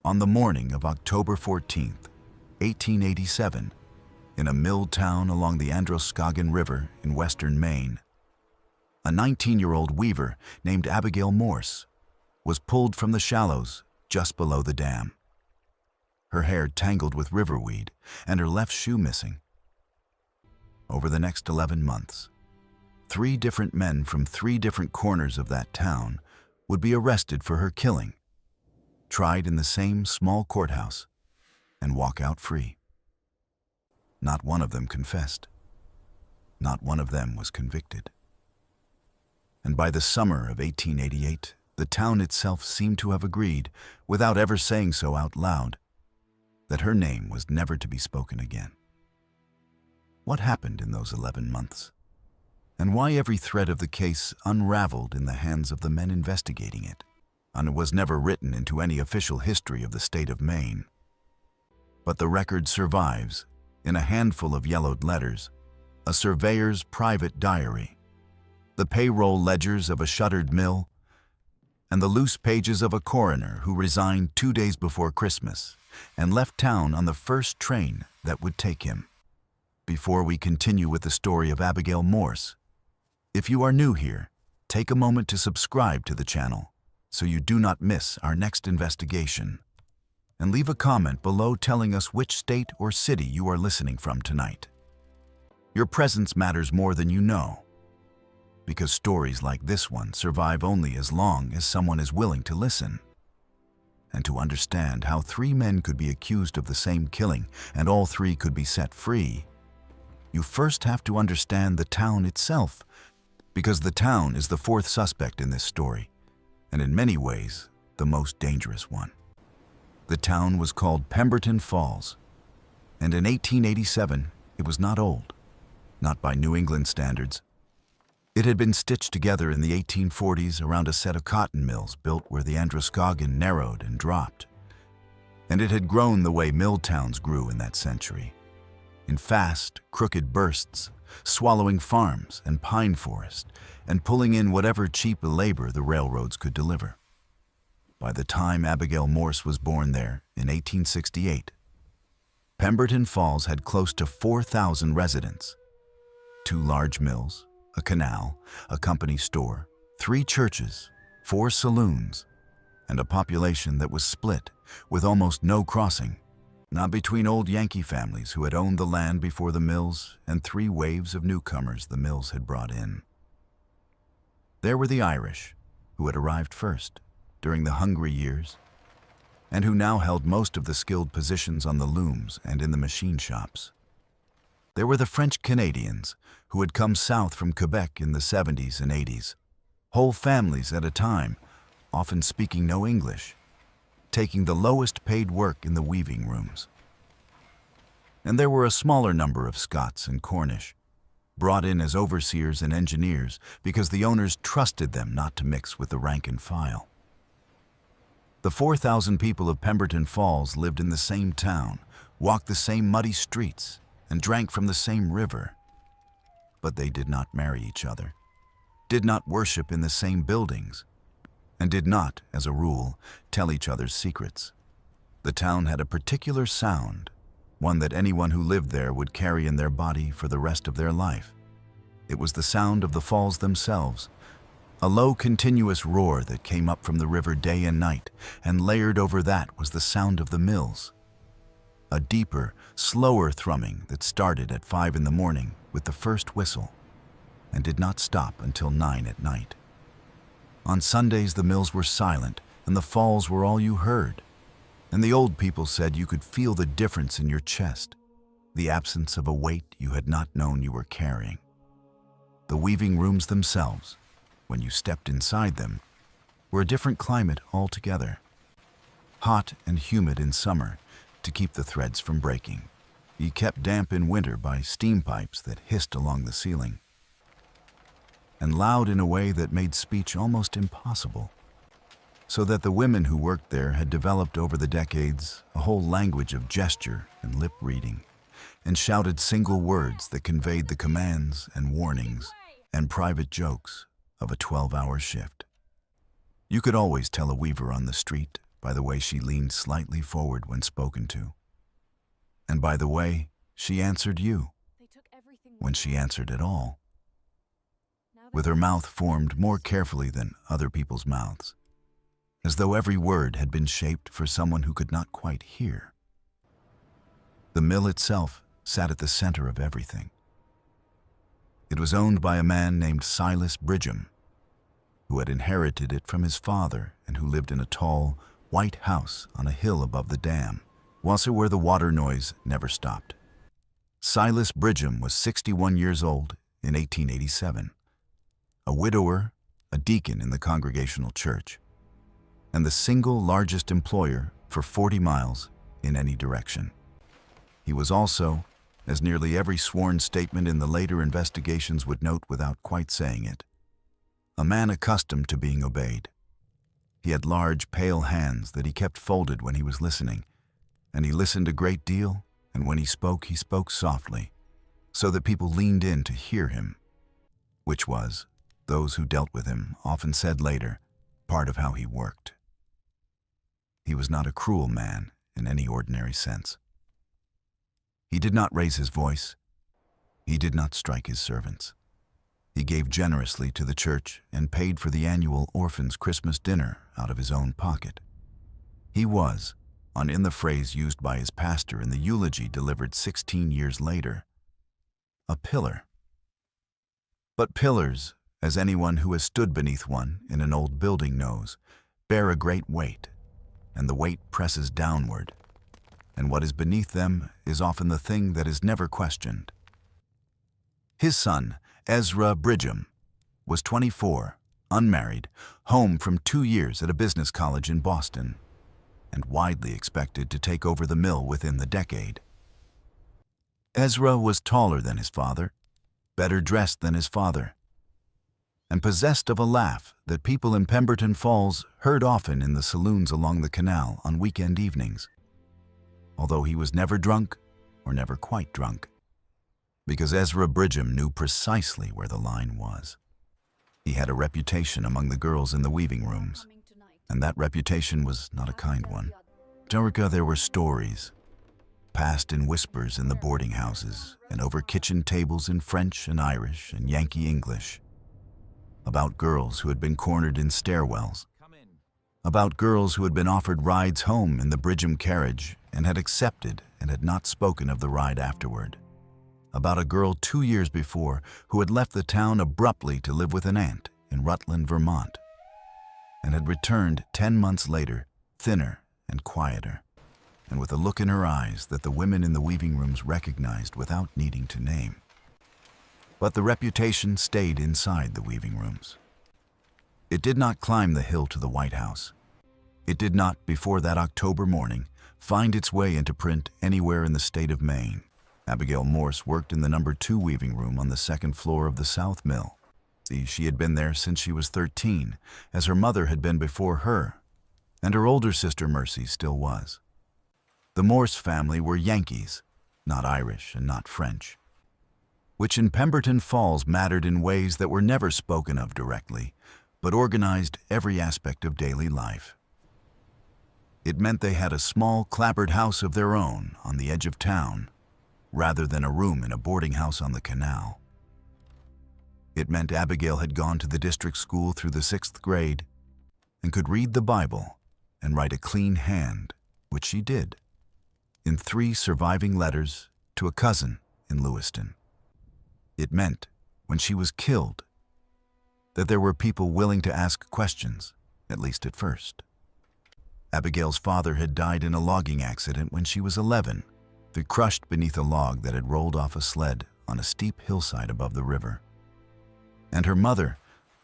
On the morning of October 14th, 1887, in a mill town along the Androscoggin River in western Maine, a 19-year-old weaver named Abigail Morse was pulled from the shallows just below the dam. Her hair tangled with riverweed and her left shoe missing. Over the next 11 months, 3 different men from 3 different corners of that town would be arrested for her killing, tried in the same small courthouse, and walk out free. Not one of them confessed. Not one of them was convicted. And by the summer of 1888, the town itself seemed to have agreed, without ever saying so out loud, that her name was never to be spoken again. What happened in those 11 months? And why every thread of the case unraveled in the hands of the men investigating it, and was never written into any official history of the state of Maine? But the record survives in a handful of yellowed letters, a surveyor's private diary, the payroll ledgers of a shuttered mill, and the loose pages of a coroner who resigned 2 days before Christmas and left town on the first train that would take him. Before we continue with the story of Abigail Morse, if you are new here, take a moment to subscribe to the channel so you do not miss our next investigation. And leave a comment below telling us which state or city you are listening from tonight. Your presence matters more than you know, because stories like this one survive only as long as someone is willing to listen. And to understand how 3 men could be accused of the same killing and all 3 could be set free, you first have to understand the town itself, because the town is the 4th suspect in this story, and in many ways, the most dangerous one. The town was called Pemberton Falls, and in 1887, it was not old, not by New England standards. It had been stitched together in the 1840s around a set of cotton mills built where the Androscoggin narrowed and dropped, and it had grown the way mill towns grew in that century, in fast, crooked bursts, swallowing farms and pine forest, and pulling in whatever cheap labor the railroads could deliver. By the time Abigail Morse was born there in 1868, Pemberton Falls had close to 4,000 residents, 2 large mills, a canal, a company store, 3 churches, 4 saloons, and a population that was split with almost no crossing, not between old Yankee families who had owned the land before the mills and 3 waves of newcomers the mills had brought in. There were the Irish, who had arrived first during the hungry years, and who now held most of the skilled positions on the looms and in the machine shops. There were the French Canadians, who had come south from Quebec in the 70s and 80s, whole families at a time, often speaking no English, taking the lowest paid work in the weaving rooms. And there were a smaller number of Scots and Cornish, brought in as overseers and engineers because the owners trusted them not to mix with the rank and file. The 4,000 people of Pemberton Falls lived in the same town, walked the same muddy streets, and drank from the same river. But they did not marry each other, did not worship in the same buildings, and did not, as a rule, tell each other's secrets. The town had a particular sound, one that anyone who lived there would carry in their body for the rest of their life. It was the sound of the falls themselves, a low, continuous roar that came up from the river day and night, and layered over that was the sound of the mills. A deeper, slower thrumming that started at 5 in the morning with the first whistle, and did not stop until 9 at night. On Sundays, the mills were silent, and the falls were all you heard. And the old people said you could feel the difference in your chest, the absence of a weight you had not known you were carrying. The weaving rooms themselves, when you stepped inside them, were a different climate altogether. Hot and humid in summer to keep the threads from breaking, yet kept damp in winter by steam pipes that hissed along the ceiling, and loud in a way that made speech almost impossible, so that the women who worked there had developed over the decades a whole language of gesture and lip reading, and shouted single words that conveyed the commands and warnings and private jokes of a 12-hour shift. You could always tell a weaver on the street by the way she leaned slightly forward when spoken to, and by the way she answered you, when she answered at all, with her mouth formed more carefully than other people's mouths, as though every word had been shaped for someone who could not quite hear. The mill itself sat at the center of everything. It was owned by a man named Silas Bridgham, who had inherited it from his father and who lived in a tall, white house on a hill above the dam, also where the water noise never stopped. Silas Bridgham was 61 years old in 1887, a widower, a deacon in the Congregational Church, and the single largest employer for 40 miles in any direction. He was also, as nearly every sworn statement in the later investigations would note without quite saying it, a man accustomed to being obeyed. He had large, pale hands that he kept folded when he was listening, and he listened a great deal, and when he spoke softly, so that people leaned in to hear him, which was, those who dealt with him often said later, part of how he worked. He was not a cruel man in any ordinary sense. He did not raise his voice. He did not strike his servants. He gave generously to the church and paid for the annual orphans' Christmas dinner out of his own pocket. He was, in the phrase used by his pastor in the eulogy delivered 16 years later, a pillar. But pillars, as anyone who has stood beneath one in an old building knows, bear a great weight, and the weight presses downward, and what is beneath them is often the thing that is never questioned. His son, Ezra Bridgham, was 24, unmarried, home from 2 years at a business college in Boston, and widely expected to take over the mill within the decade. Ezra was taller than his father, better dressed than his father, and possessed of a laugh that people in Pemberton Falls heard often in the saloons along the canal on weekend evenings, although he was never drunk or never quite drunk, because Ezra Bridgham knew precisely where the line was. He had a reputation among the girls in the weaving rooms, and that reputation was not a kind one. There were stories, passed in whispers in the boarding houses and over kitchen tables in French and Irish and Yankee English, about girls who had been cornered in stairwells, about girls who had been offered rides home in the Bridgham carriage and had accepted and had not spoken of the ride afterward, about a girl 2 years before who had left the town abruptly to live with an aunt in Rutland, Vermont, and had returned 10 months later, thinner and quieter, and with a look in her eyes that the women in the weaving rooms recognized without needing to name. But the reputation stayed inside the weaving rooms. It did not climb the hill to the White House. It did not, before that October morning, find its way into print anywhere in the state of Maine. Abigail Morse worked in the No. 2 weaving room on the second floor of the South Mill. She had been there since she was 13, as her mother had been before her, and her older sister Mercy still was. The Morse family were Yankees, not Irish and not French, which in Pemberton Falls mattered in ways that were never spoken of directly, but organized every aspect of daily life. It meant they had a small, clapboard house of their own on the edge of town, rather than a room in a boarding house on the canal. It meant Abigail had gone to the district school through the 6th grade and could read the Bible and write a clean hand, which she did, in 3 surviving letters to a cousin in Lewiston. It meant, when she was killed, that there were people willing to ask questions, at least at first. Abigail's father had died in a logging accident when she was 11, crushed beneath a log that had rolled off a sled on a steep hillside above the river. And her mother,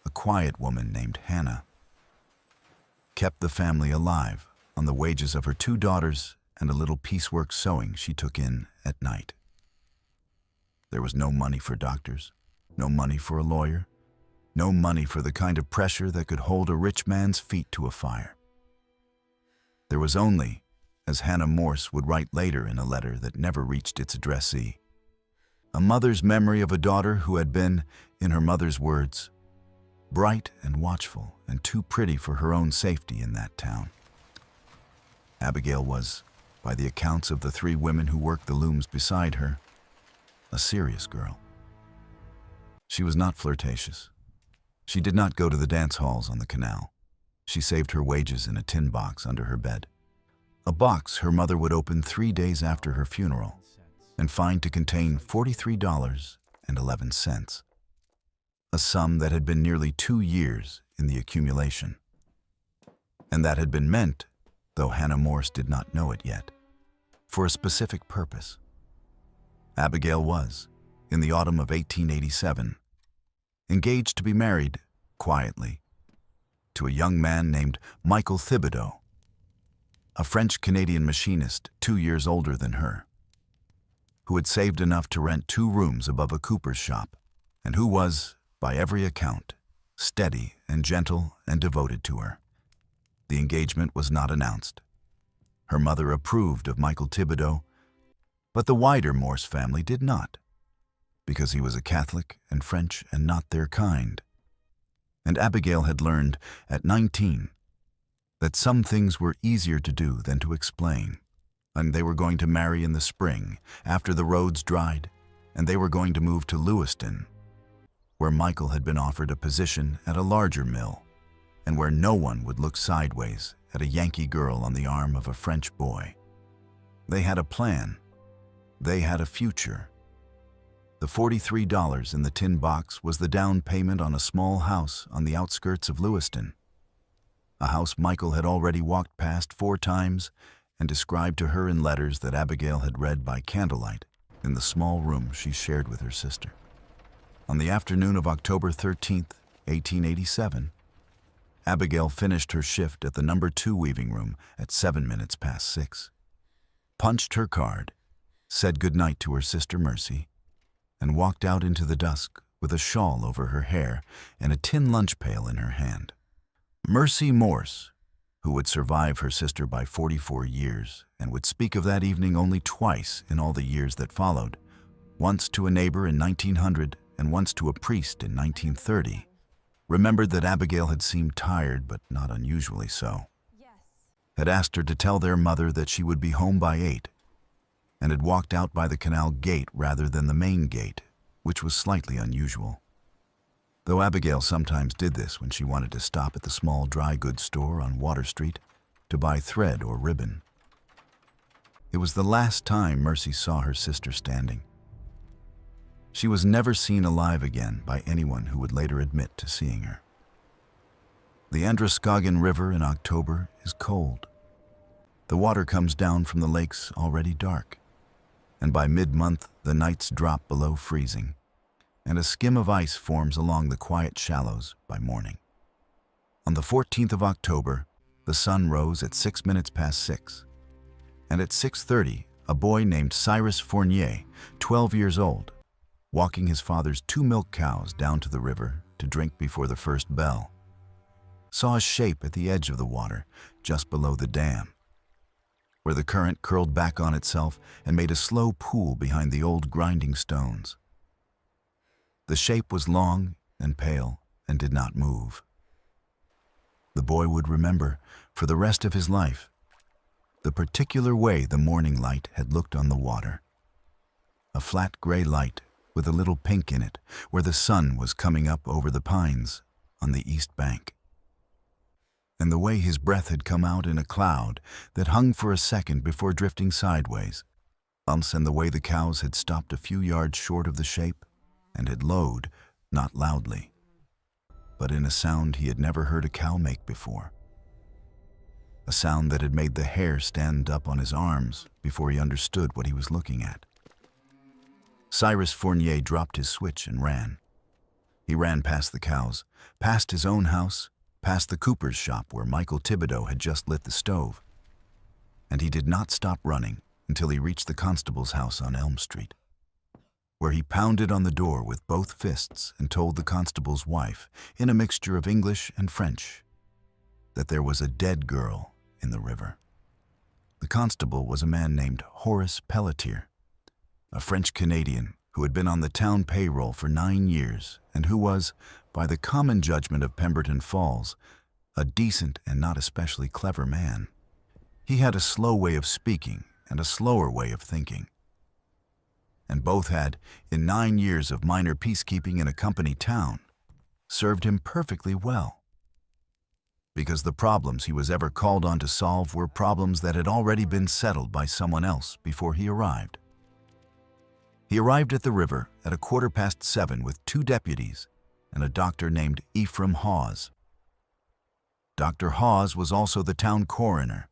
a quiet woman named Hannah, kept the family alive on the wages of her 2 daughters and a little piecework sewing she took in at night. There was no money for doctors, no money for a lawyer, no money for the kind of pressure that could hold a rich man's feet to a fire. There was only, as Hannah Morse would write later in a letter that never reached its addressee, a mother's memory of a daughter who had been, in her mother's words, bright and watchful and too pretty for her own safety in that town. Abigail was, by the accounts of the three women who worked the looms beside her, a serious girl. She was not flirtatious. She did not go to the dance halls on the canal. She saved her wages in a tin box under her bed. A box her mother would open 3 days after her funeral and find to contain $43.11, a sum that had been nearly 2 years in the accumulation. And that had been meant, though Hannah Morse did not know it yet, for a specific purpose. Abigail was, in the autumn of 1887, engaged to be married, quietly, to a young man named Michael Thibodeau, a French-Canadian machinist 2 years older than her, who had saved enough to rent 2 rooms above a cooper's shop, and who was, by every account, steady and gentle and devoted to her. The engagement was not announced. Her mother approved of Michael Thibodeau, but the wider Morse family did not, because he was a Catholic and French and not their kind. And Abigail had learned, at 19, that some things were easier to do than to explain. And they were going to marry in the spring, after the roads dried, and they were going to move to Lewiston, where Michael had been offered a position at a larger mill, and where no one would look sideways at a Yankee girl on the arm of a French boy. They had a plan. They had a future. The $43 in the tin box was the down payment on a small house on the outskirts of Lewiston, a house Michael had already walked past 4 times and described to her in letters that Abigail had read by candlelight in the small room she shared with her sister. On the afternoon of October 13th, 1887, Abigail finished her shift at the No. 2 weaving room at 6:07, punched her card, said goodnight to her sister Mercy, and walked out into the dusk with a shawl over her hair and a tin lunch pail in her hand. Mercy Morse, who would survive her sister by 44 years and would speak of that evening only twice in all the years that followed, once to a neighbor in 1900 and once to a priest in 1930, remembered that Abigail had seemed tired but not unusually so, had asked her to tell their mother that she would be home by 8, and had walked out by the canal gate rather than the main gate, which was slightly unusual. Though Abigail sometimes did this when she wanted to stop at the small dry goods store on Water Street to buy thread or ribbon. It was the last time Mercy saw her sister standing. She was never seen alive again by anyone who would later admit to seeing her. The Androscoggin River in October is cold. The water comes down from the lakes already dark, and by mid-month the nights drop below freezing, and a skim of ice forms along the quiet shallows by morning. On the 14th of October, the sun rose at 6:06, and at 6:30, a boy named Cyrus Fournier, 12 years old, walking his father's 2 milk cows down to the river to drink before the first bell, saw a shape at the edge of the water just below the dam, where the current curled back on itself and made a slow pool behind the old grinding stones. The shape was long and pale and did not move. The boy would remember, for the rest of his life, the particular way the morning light had looked on the water. A flat gray light with a little pink in it, where the sun was coming up over the pines on the east bank. And the way his breath had come out in a cloud that hung for a second before drifting sideways, and the way the cows had stopped a few yards short of the shape and had lowed, not loudly, but in a sound he had never heard a cow make before. A sound that had made the hair stand up on his arms before he understood what he was looking at. Cyrus Fournier dropped his switch and ran. He ran past the cows, past his own house, past the cooper's shop where Michael Thibodeau had just lit the stove. And he did not stop running until he reached the constable's house on Elm Street, where he pounded on the door with both fists and told the constable's wife, in a mixture of English and French, that there was a dead girl in the river. The constable was a man named Horace Pelletier, a French-Canadian who had been on the town payroll for 9 years and who was, by the common judgment of Pemberton Falls, a decent and not especially clever man. He had a slow way of speaking and a slower way of thinking. And both had, in 9 years of minor peacekeeping in a company town, served him perfectly well. Because the problems he was ever called on to solve were problems that had already been settled by someone else before he arrived. He arrived at the river at 7:15 with 2 deputies and a doctor named Ephraim Hawes. Dr. Hawes was also the town coroner,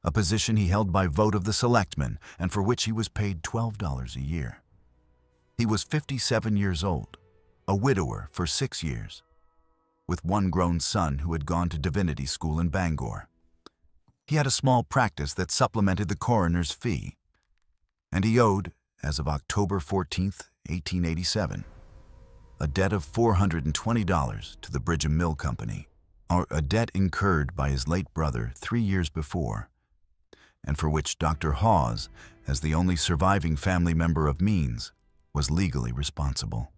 a position he held by vote of the selectmen and for which he was paid $12 a year. He was 57 years old, a widower for 6 years, with one grown son who had gone to divinity school in Bangor. He had a small practice that supplemented the coroner's fee, and he owed, as of October 14th, 1887, a debt of $420 to the Brigham Mill Company, or a debt incurred by his late brother 3 years before, and for which Dr. Hawes, as the only surviving family member of means, was legally responsible.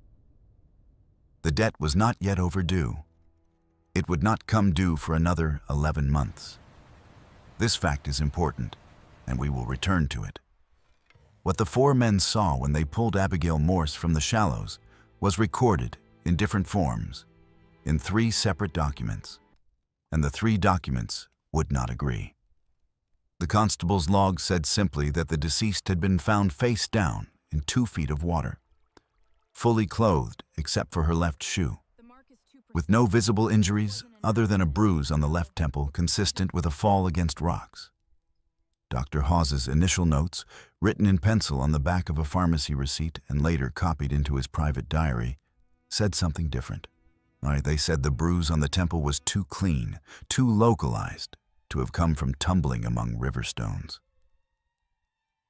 The debt was not yet overdue. It would not come due for another 11 months. This fact is important, and we will return to it. What the 4 men saw when they pulled Abigail Morse from the shallows was recorded in different forms in 3 separate documents, and the 3 documents would not agree. The constable's log said simply that the deceased had been found face down in 2 feet of water, fully clothed except for her left shoe, with no visible injuries other than a bruise on the left temple consistent with a fall against rocks. Dr. Hawes's initial notes, written in pencil on the back of a pharmacy receipt and later copied into his private diary, said something different. They said the bruise on the temple was too clean, too localized, to have come from tumbling among river stones.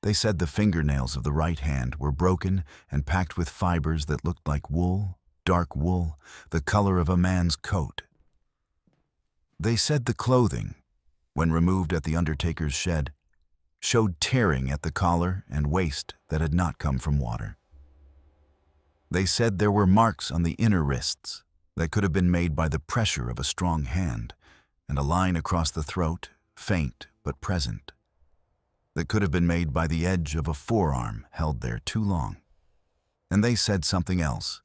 They said the fingernails of the right hand were broken and packed with fibers that looked like wool, dark wool, the color of a man's coat. They said the clothing, when removed at the undertaker's shed, showed tearing at the collar and waist that had not come from water. They said there were marks on the inner wrists that could have been made by the pressure of a strong hand, and a line across the throat, faint but present, that could have been made by the edge of a forearm held there too long. And they said something else,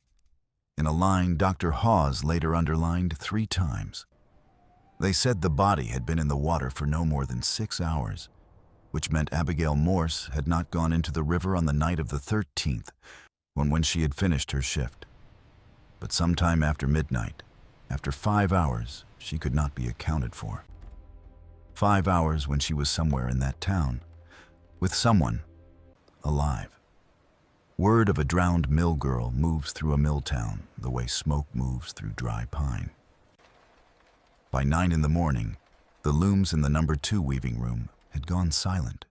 in a line Dr. Hawes later underlined 3 times. They said the body had been in the water for no more than 6 hours, which meant Abigail Morse had not gone into the river on the night of the 13th, when she had finished her shift. But sometime after midnight, after 5 hours, she could not be accounted for. 5 hours when she was somewhere in that town, with someone alive. Word of a drowned mill girl moves through a mill town the way smoke moves through dry pine. By 9 in the morning, the looms in the number 2 weaving room had gone silent,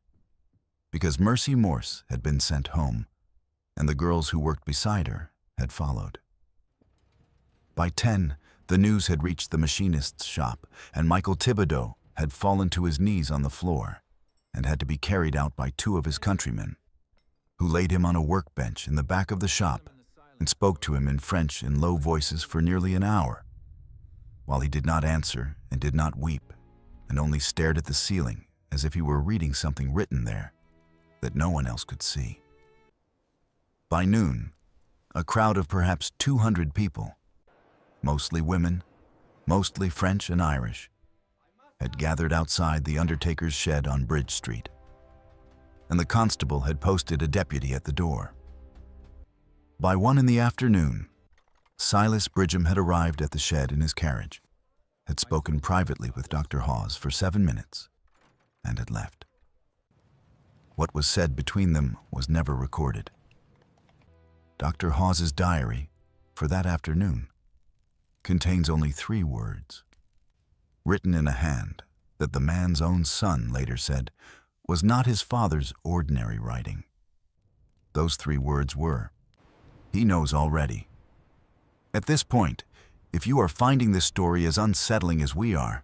because Mercy Morse had been sent home, and the girls who worked beside her had followed. By 10, the news had reached the machinist's shop, and Michael Thibodeau had fallen to his knees on the floor and had to be carried out by 2 of his countrymen, who laid him on a workbench in the back of the shop and spoke to him in French in low voices for nearly an hour, while he did not answer and did not weep, and only stared at the ceiling as if he were reading something written there that no one else could see. By noon, a crowd of perhaps 200 people, mostly women, mostly French and Irish, had gathered outside the undertaker's shed on Bridge Street, and the constable had posted a deputy at the door. By 1 in the afternoon, Silas Brigham had arrived at the shed in his carriage, had spoken privately with Dr. Hawes for 7 minutes, and had left. What was said between them was never recorded. Dr. Hawes's diary, for that afternoon, contains only 3 words, written in a hand that the man's own son later said was not his father's ordinary writing. Those 3 words were, "He knows already." At this point, if you are finding this story as unsettling as we are,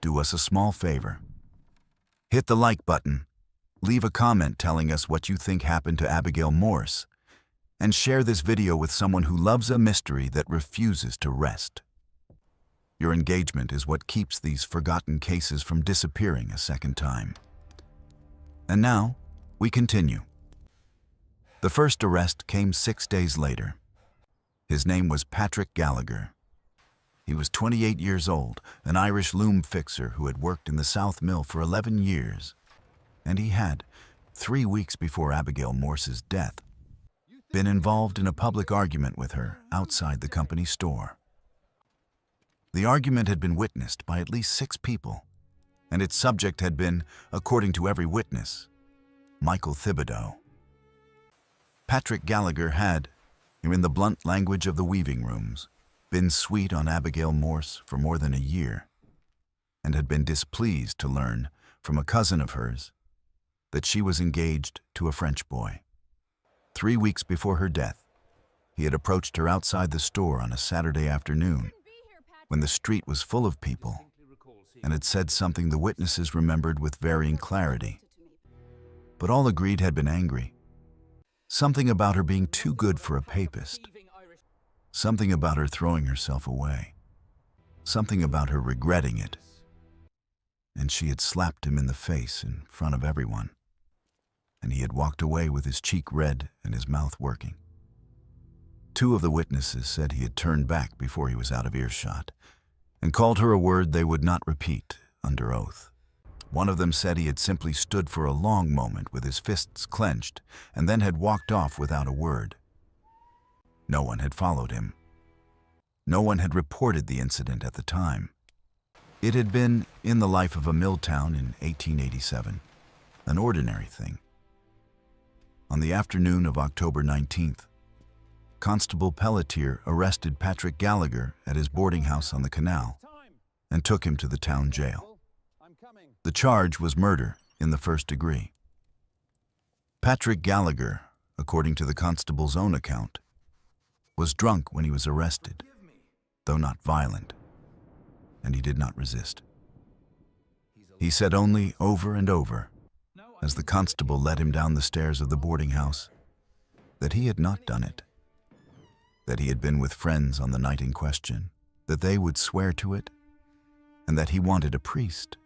do us a small favor. Hit the like button, leave a comment telling us what you think happened to Abigail Morse, and share this video with someone who loves a mystery that refuses to rest. Your engagement is what keeps these forgotten cases from disappearing a second time. And now, we continue. The first arrest came 6 days later. His name was Patrick Gallagher. He was 28 years old, an Irish loom fixer who had worked in the South Mill for 11 years. And he had, 3 weeks before Abigail Morse's death, been involved in a public argument with her outside the company store. The argument had been witnessed by at least 6 people, and its subject had been, according to every witness, Michael Thibodeau. Patrick Gallagher had, in the blunt language of the weaving rooms, been sweet on Abigail Morse for more than a year, and had been displeased to learn from a cousin of hers that she was engaged to a French boy. 3 weeks before her death, he had approached her outside the store on a Saturday afternoon when the street was full of people, and had said something the witnesses remembered with varying clarity. But all agreed had been angry. Something about her being too good for a papist. Something about her throwing herself away. Something about her regretting it. And she had slapped him in the face in front of everyone. And he had walked away with his cheek red and his mouth working. 2 of the witnesses said he had turned back before he was out of earshot, and called her a word they would not repeat under oath. One of them said he had simply stood for a long moment with his fists clenched, and then had walked off without a word. No one had followed him. No one had reported the incident at the time. It had been in the life of a mill town in 1887, an ordinary thing. On the afternoon of October 19th, Constable Pelletier arrested Patrick Gallagher at his boarding house on the canal and took him to the town jail. The charge was murder in the first degree. Patrick Gallagher, according to the constable's own account, was drunk when he was arrested, though not violent, and he did not resist. He said only over and over, as the constable led him down the stairs of the boarding house, that he had not done it, that he had been with friends on the night in question, that they would swear to it, and that he wanted a priest.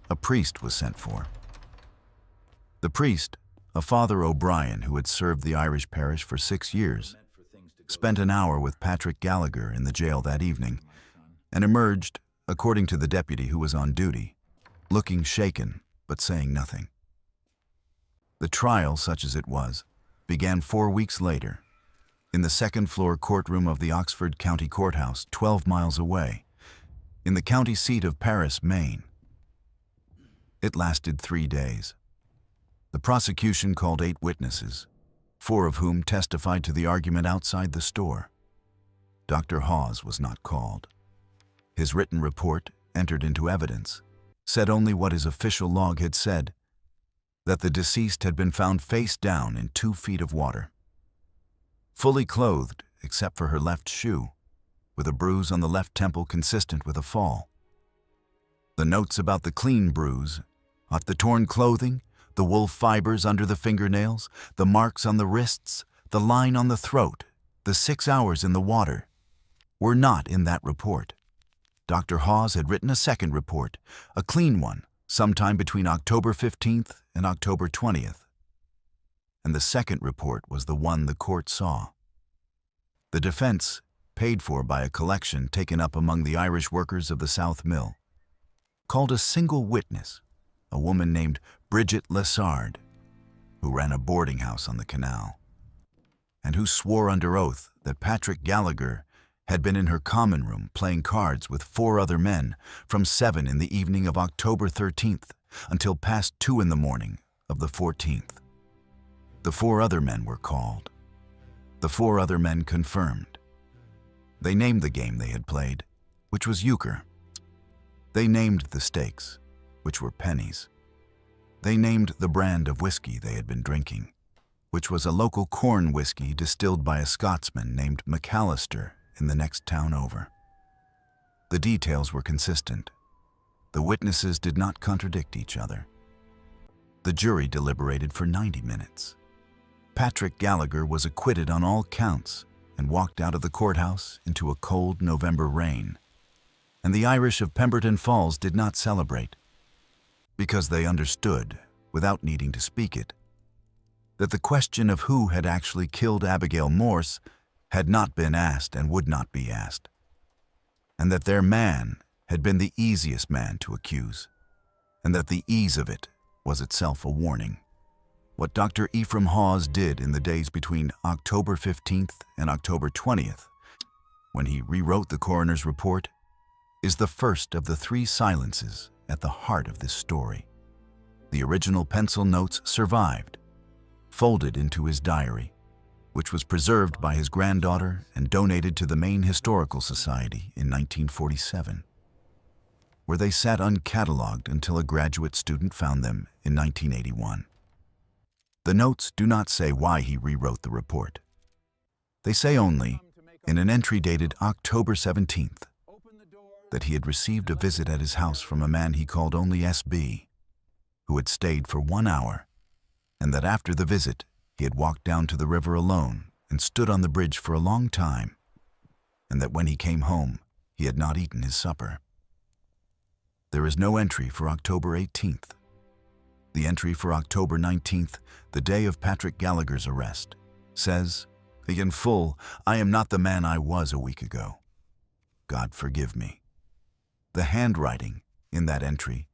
A priest was sent for. The priest, a Father O'Brien who had served the Irish parish for 6 years, spent an hour with Patrick Gallagher in the jail that evening, and emerged, according to the deputy who was on duty, looking shaken but saying nothing. The trial, such as it was, began 4 weeks later, in the second-floor courtroom of the Oxford County Courthouse, 12 miles away, in the county seat of Paris, Maine. It lasted 3 days. The prosecution called 8 witnesses, 4 of whom testified to the argument outside the store. Dr. Hawes was not called. His written report, entered into evidence, said only what his official log had said, that the deceased had been found face down in 2 feet of water, fully clothed except for her left shoe, with a bruise on the left temple consistent with a fall. The notes about the clean bruise, at the torn clothing, the wool fibers under the fingernails, the marks on the wrists, the line on the throat, the 6 hours in the water, were not in that report. Dr. Hawes had written a second report, a clean one, sometime between October 15th and October 20th. And the second report was the one the court saw. The defense, paid for by a collection taken up among the Irish workers of the South Mill, called a single witness, a woman named Bridget Lessard, who ran a boarding house on the canal, and who swore under oath that Patrick Gallagher had been in her common room playing cards with 4 other men from 7 in the evening of October 13th until past 2 in the morning of the 14th. The 4 other men were called. The 4 other men confirmed. They named the game they had played, which was euchre. They named the stakes, which were pennies. They named the brand of whiskey they had been drinking, which was a local corn whiskey distilled by a Scotsman named McAllister in the next town over. The details were consistent. The witnesses did not contradict each other. The jury deliberated for 90 minutes. Patrick Gallagher was acquitted on all counts and walked out of the courthouse into a cold November rain. And the Irish of Pemberton Falls did not celebrate, because they understood, without needing to speak it, that the question of who had actually killed Abigail Morse had not been asked and would not be asked, and that their man had been the easiest man to accuse, and that the ease of it was itself a warning. What Dr. Ephraim Hawes did in the days between October 15th and October 20th, when he rewrote the coroner's report, is the first of the three silences at the heart of this story. The original pencil notes survived, folded into his diary, which was preserved by his granddaughter and donated to the Maine Historical Society in 1947, where they sat uncatalogued until a graduate student found them in 1981. The notes do not say why he rewrote the report. They say only, in an entry dated October 17th, that he had received a visit at his house from a man he called only SB, who had stayed for 1 hour, and that after the visit, he had walked down to the river alone and stood on the bridge for a long time, and that when he came home, he had not eaten his supper. There is no entry for October 18th. The entry for October 19th, the day of Patrick Gallagher's arrest, says, in full, "I am not the man I was a week ago. God forgive me." The handwriting in that entry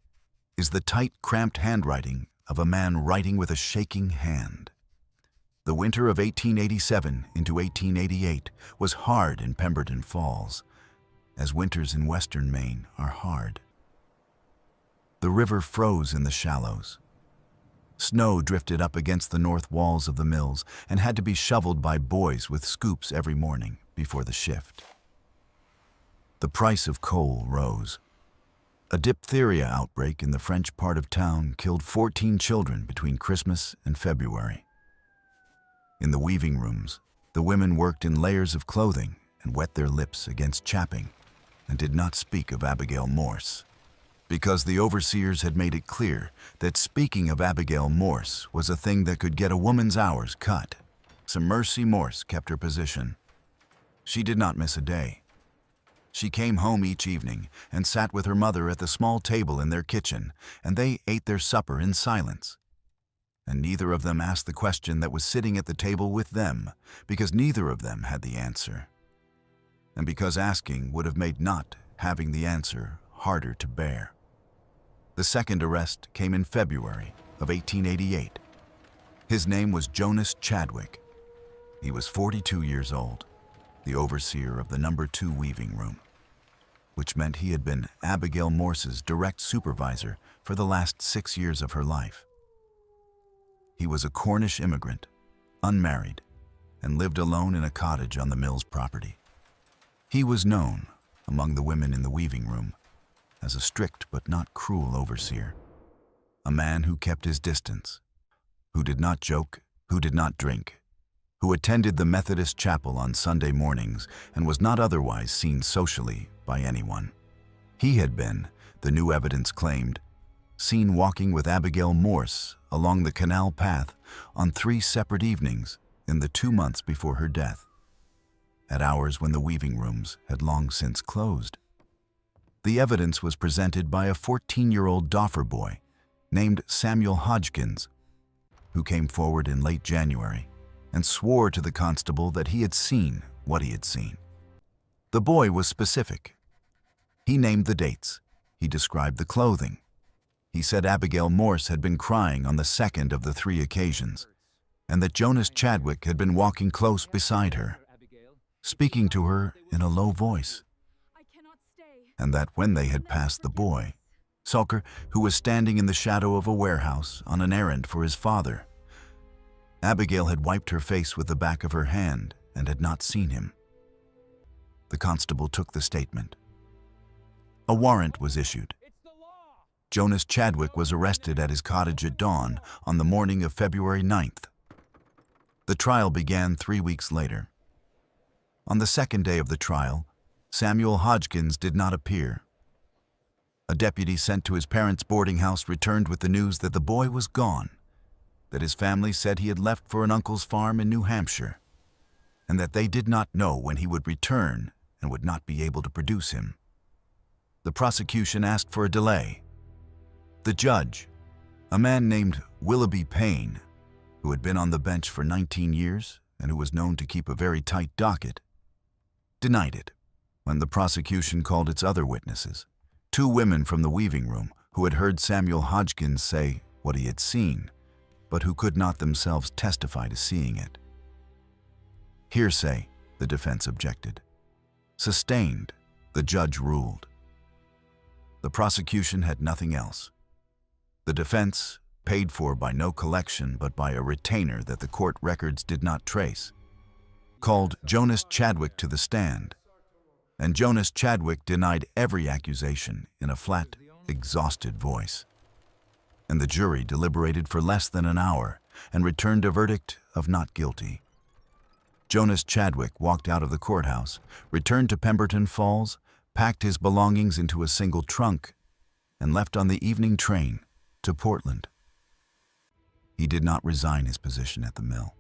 is the tight, cramped handwriting of a man writing with a shaking hand. The winter of 1887 into 1888 was hard in Pemberton Falls, as winters in western Maine are hard. The river froze in the shallows. Snow drifted up against the north walls of the mills and had to be shoveled by boys with scoops every morning before the shift. The price of coal rose. A diphtheria outbreak in the French part of town killed 14 children between Christmas and February. In the weaving rooms, the women worked in layers of clothing and wet their lips against chapping and did not speak of Abigail Morse, because the overseers had made it clear that speaking of Abigail Morse was a thing that could get a woman's hours cut. So Mercy Morse kept her position. She did not miss a day. She came home each evening and sat with her mother at the small table in their kitchen, and they ate their supper in silence. And neither of them asked the question that was sitting at the table with them, because neither of them had the answer, and because asking would have made not having the answer harder to bear. The second arrest came in February of 1888. His name was Jonas Chadwick. He was 42 years old, the overseer of the number 2 weaving room, which meant he had been Abigail Morse's direct supervisor for the last 6 years of her life. He was a Cornish immigrant, unmarried, and lived alone in a cottage on the mill's property. He was known, among the women in the weaving room, as a strict but not cruel overseer, a man who kept his distance, who did not joke, who did not drink, who attended the Methodist chapel on Sunday mornings and was not otherwise seen socially by anyone. He had been, the new evidence claimed, seen walking with Abigail Morse along the canal path on 3 separate evenings in the 2 months before her death, at hours when the weaving rooms had long since closed. The evidence was presented by a 14-year-old Doffer boy named Samuel Hodgkins, who came forward in late January and swore to the constable that he had seen what he had seen. The boy was specific. He named the dates. He described the clothing. He said Abigail Morse had been crying on the second of the 3 occasions, and that Jonas Chadwick had been walking close beside her, speaking to her in a low voice, and that when they had passed the boy, Sulker, who was standing in the shadow of a warehouse on an errand for his father, Abigail had wiped her face with the back of her hand and had not seen him. The constable took the statement. A warrant was issued. Jonas Chadwick was arrested at his cottage at dawn on the morning of February 9th. The trial began 3 weeks later. On the second day of the trial, Samuel Hodgkins did not appear. A deputy sent to his parents' boarding house returned with the news that the boy was gone, that his family said he had left for an uncle's farm in New Hampshire, and that they did not know when he would return and would not be able to produce him. the prosecution asked for a delay. The judge, a man named Willoughby Payne, who had been on the bench for 19 years and who was known to keep a very tight docket, denied it when the prosecution called its other witnesses, two women from the weaving room who had heard Samuel Hodgkins say what he had seen, but who could not themselves testify to seeing it. Hearsay, the defense objected. Sustained, the judge ruled. The prosecution had nothing else. The defense, paid for by no collection but by a retainer that the court records did not trace, called Jonas Chadwick to the stand, and Jonas Chadwick denied every accusation in a flat, exhausted voice. And the jury deliberated for less than an hour and returned a verdict of not guilty. Jonas Chadwick walked out of the courthouse, returned to Pemberton Falls, packed his belongings into a single trunk, and left on the evening train to Portland. He did not resign his position at the mill.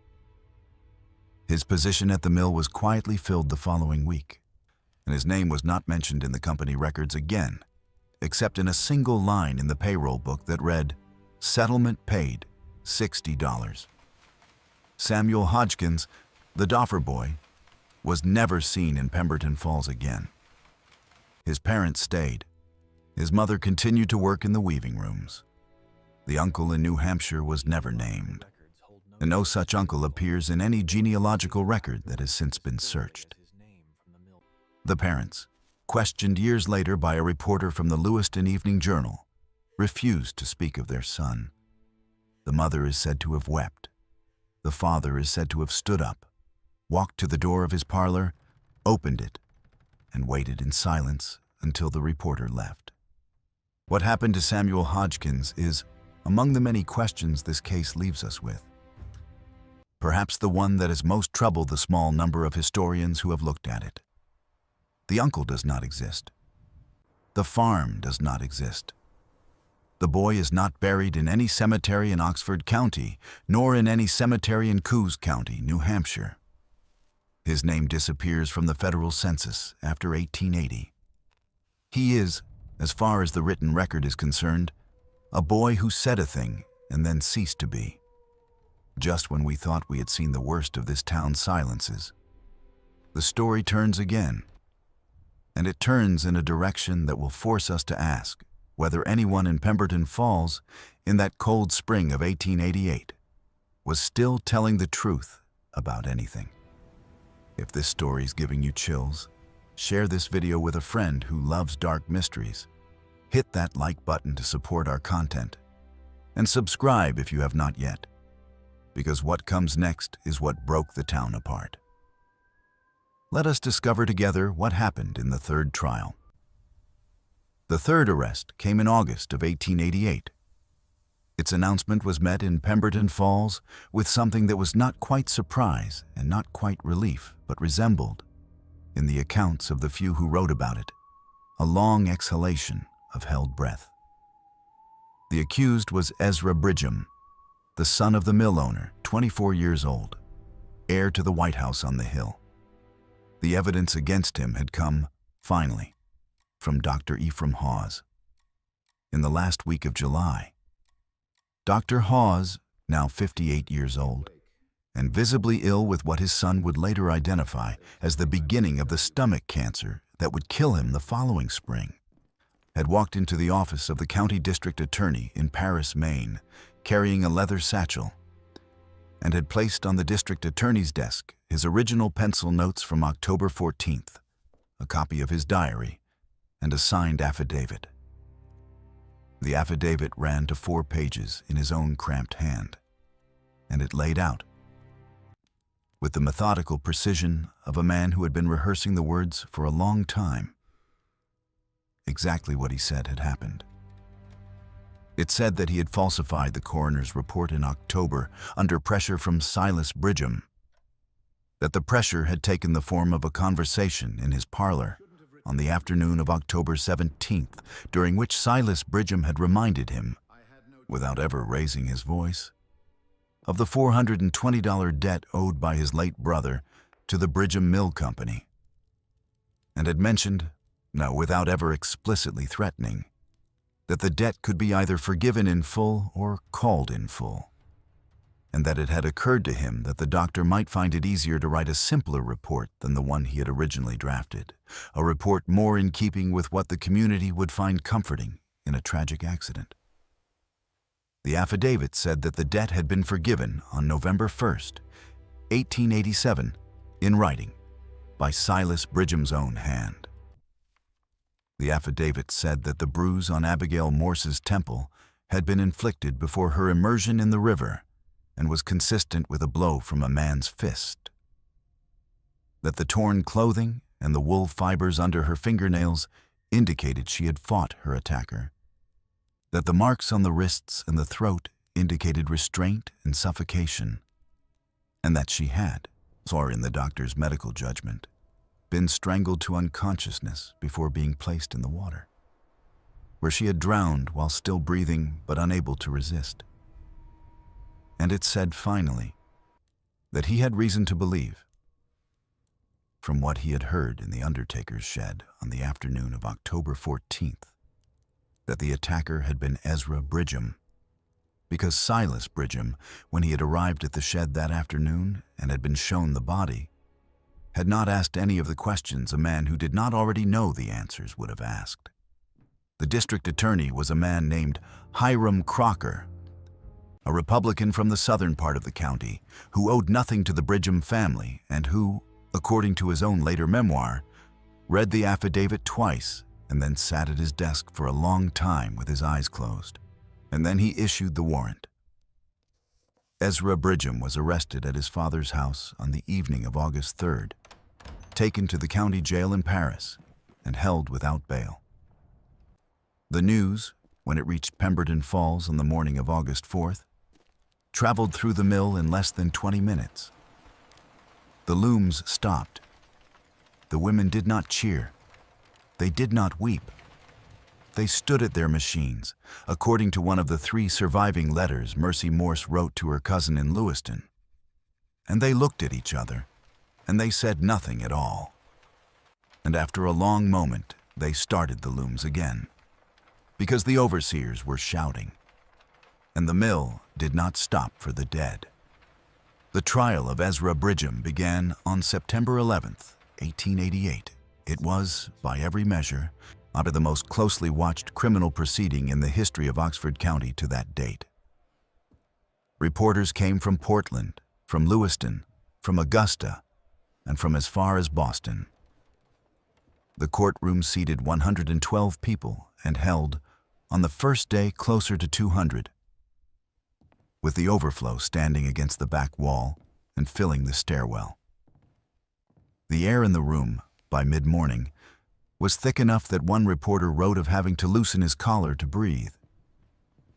His position at the mill was quietly filled the following week, and his name was not mentioned in the company records again, except in a single line in the payroll book that read, "Settlement paid, $60. Samuel Hodgkins, the Doffer boy, was never seen in Pemberton Falls again. His parents stayed. His mother continued to work in the weaving rooms. The uncle in New Hampshire was never named, and no such uncle appears in any genealogical record that has since been searched. The parents, questioned years later by a reporter from the Lewiston Evening Journal, refused to speak of their son. The mother is said to have wept. The father is said to have stood up, walked to the door of his parlor, opened it, and waited in silence until the reporter left. What happened to Samuel Hodgkins is among the many questions this case leaves us with. Perhaps the one that has most troubled the small number of historians who have looked at it. The uncle does not exist. The farm does not exist. The boy is not buried in any cemetery in Oxford County, nor in any cemetery in Coos County, New Hampshire. His name disappears from the federal census after 1880. He is, as far as the written record is concerned, a boy who said a thing and then ceased to be. Just when we thought we had seen the worst of this town's silences, the story turns again. And it turns in a direction that will force us to ask whether anyone in Pemberton Falls in that cold spring of 1888 was still telling the truth about anything. If this story is giving you chills, share this video with a friend who loves dark mysteries. Hit that like button to support our content, and subscribe if you have not yet, because what comes next is what broke the town apart. Let us discover together what happened in the third trial. The third arrest came in August of 1888. Its announcement was met in Pemberton Falls with something that was not quite surprise and not quite relief, but resembled, in the accounts of the few who wrote about it, a long exhalation of held breath. The accused was Ezra Bridgham, the son of the mill owner, 24 years old, heir to the White House on the Hill. The evidence against him had come, finally, from Dr. Ephraim Hawes. In the last week of July, Dr. Hawes, now 58 years old, and visibly ill with what his son would later identify as the beginning of the stomach cancer that would kill him the following spring, had walked into the office of the county district attorney in Paris, Maine, carrying a leather satchel, and had placed on the district attorney's desk his original pencil notes from October 14th, a copy of his diary, and a signed affidavit. The affidavit ran to 4 pages in his own cramped hand, and it laid out, with the methodical precision of a man who had been rehearsing the words for a long time, exactly what he said had happened. It said that he had falsified the coroner's report in October under pressure from Silas Bridgham, that the pressure had taken the form of a conversation in his parlor on the afternoon of October 17th, during which Silas Bridgham had reminded him, without ever raising his voice, of the $420 debt owed by his late brother to the Bridgham Mill Company, and had mentioned no, without ever explicitly threatening, that the debt could be either forgiven in full or called in full, and that it had occurred to him that the doctor might find it easier to write a simpler report than the one he had originally drafted, a report more in keeping with what the community would find comforting in a tragic accident. The affidavit said that the debt had been forgiven on November 1st, 1887, in writing, by Silas Bridgham's own hand. The affidavit said that the bruise on Abigail Morse's temple had been inflicted before her immersion in the river and was consistent with a blow from a man's fist. That the torn clothing and the wool fibers under her fingernails indicated she had fought her attacker. That the marks on the wrists and the throat indicated restraint and suffocation, and that she had, or in the doctor's medical judgment, been strangled to unconsciousness before being placed in the water, where she had drowned while still breathing but unable to resist. And it said finally that he had reason to believe, from what he had heard in the undertaker's shed on the afternoon of October 14th, that the attacker had been Ezra Bridgham, because Silas Bridgham, when he had arrived at the shed that afternoon and had been shown the body, had not asked any of the questions a man who did not already know the answers would have asked. The district attorney was a man named Hiram Crocker, a Republican from the southern part of the county who owed nothing to the Bridgham family and who, according to his own later memoir, read the affidavit twice and then sat at his desk for a long time with his eyes closed. And then he issued the warrant. Ezra Bridgham was arrested at his father's house on the evening of August 3rd, taken to the county jail in Paris, and held without bail. The news, when it reached Pemberton Falls on the morning of August 4th, traveled through the mill in less than 20 minutes. The looms stopped. The women did not cheer. They did not weep. They stood at their machines, according to one of the 3 surviving letters Mercy Morse wrote to her cousin in Lewiston. And they looked at each other, and they said nothing at all. And after a long moment, they started the looms again, because the overseers were shouting. And the mill did not stop for the dead. The trial of Ezra Bridgham began on September 11th, 1888. It was, by every measure, the most closely watched criminal proceeding in the history of Oxford County to that date. Reporters came from Portland, from Lewiston, from Augusta, and from as far as Boston. The courtroom seated 112 people and held, on the first day, closer to 200, with the overflow standing against the back wall and filling the stairwell. The air in the room, by mid-morning, was thick enough that one reporter wrote of having to loosen his collar to breathe,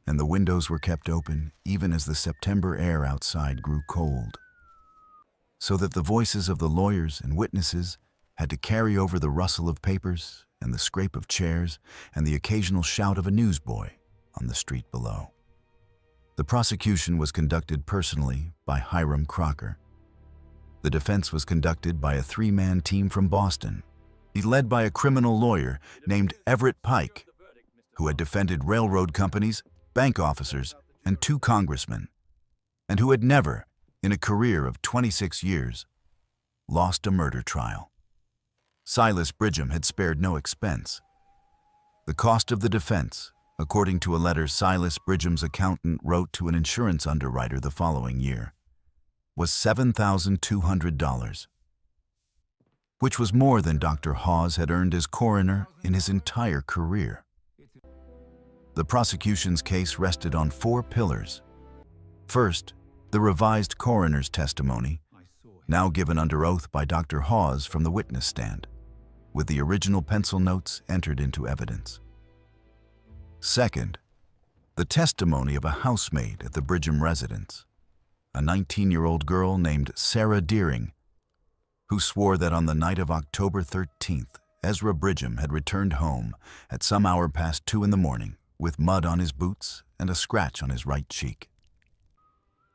and the windows were kept open even as the September air outside grew cold, so that the voices of the lawyers and witnesses had to carry over the rustle of papers and the scrape of chairs and the occasional shout of a newsboy on the street below. The prosecution was conducted personally by Hiram Crocker. The defense was conducted by a 3-man team from Boston, led by a criminal lawyer named Everett Pike, who had defended railroad companies, bank officers, and 2 congressmen, and who had never, in a career of 26 years, lost a murder trial. Silas Bridgham had spared no expense. The cost of the defense, according to a letter Silas Bridgham's accountant wrote to an insurance underwriter the following year, was $7,200, which was more than Dr. Hawes had earned as coroner in his entire career. The prosecution's case rested on 4 pillars. First, the revised coroner's testimony, now given under oath by Dr. Hawes from the witness stand, with the original pencil notes entered into evidence. Second, the testimony of a housemaid at the Bridgham residence, a 19-year-old girl named Sarah Deering, who swore that on the night of October 13th, Ezra Bridgham had returned home at some hour past 2 in the morning with mud on his boots and a scratch on his right cheek,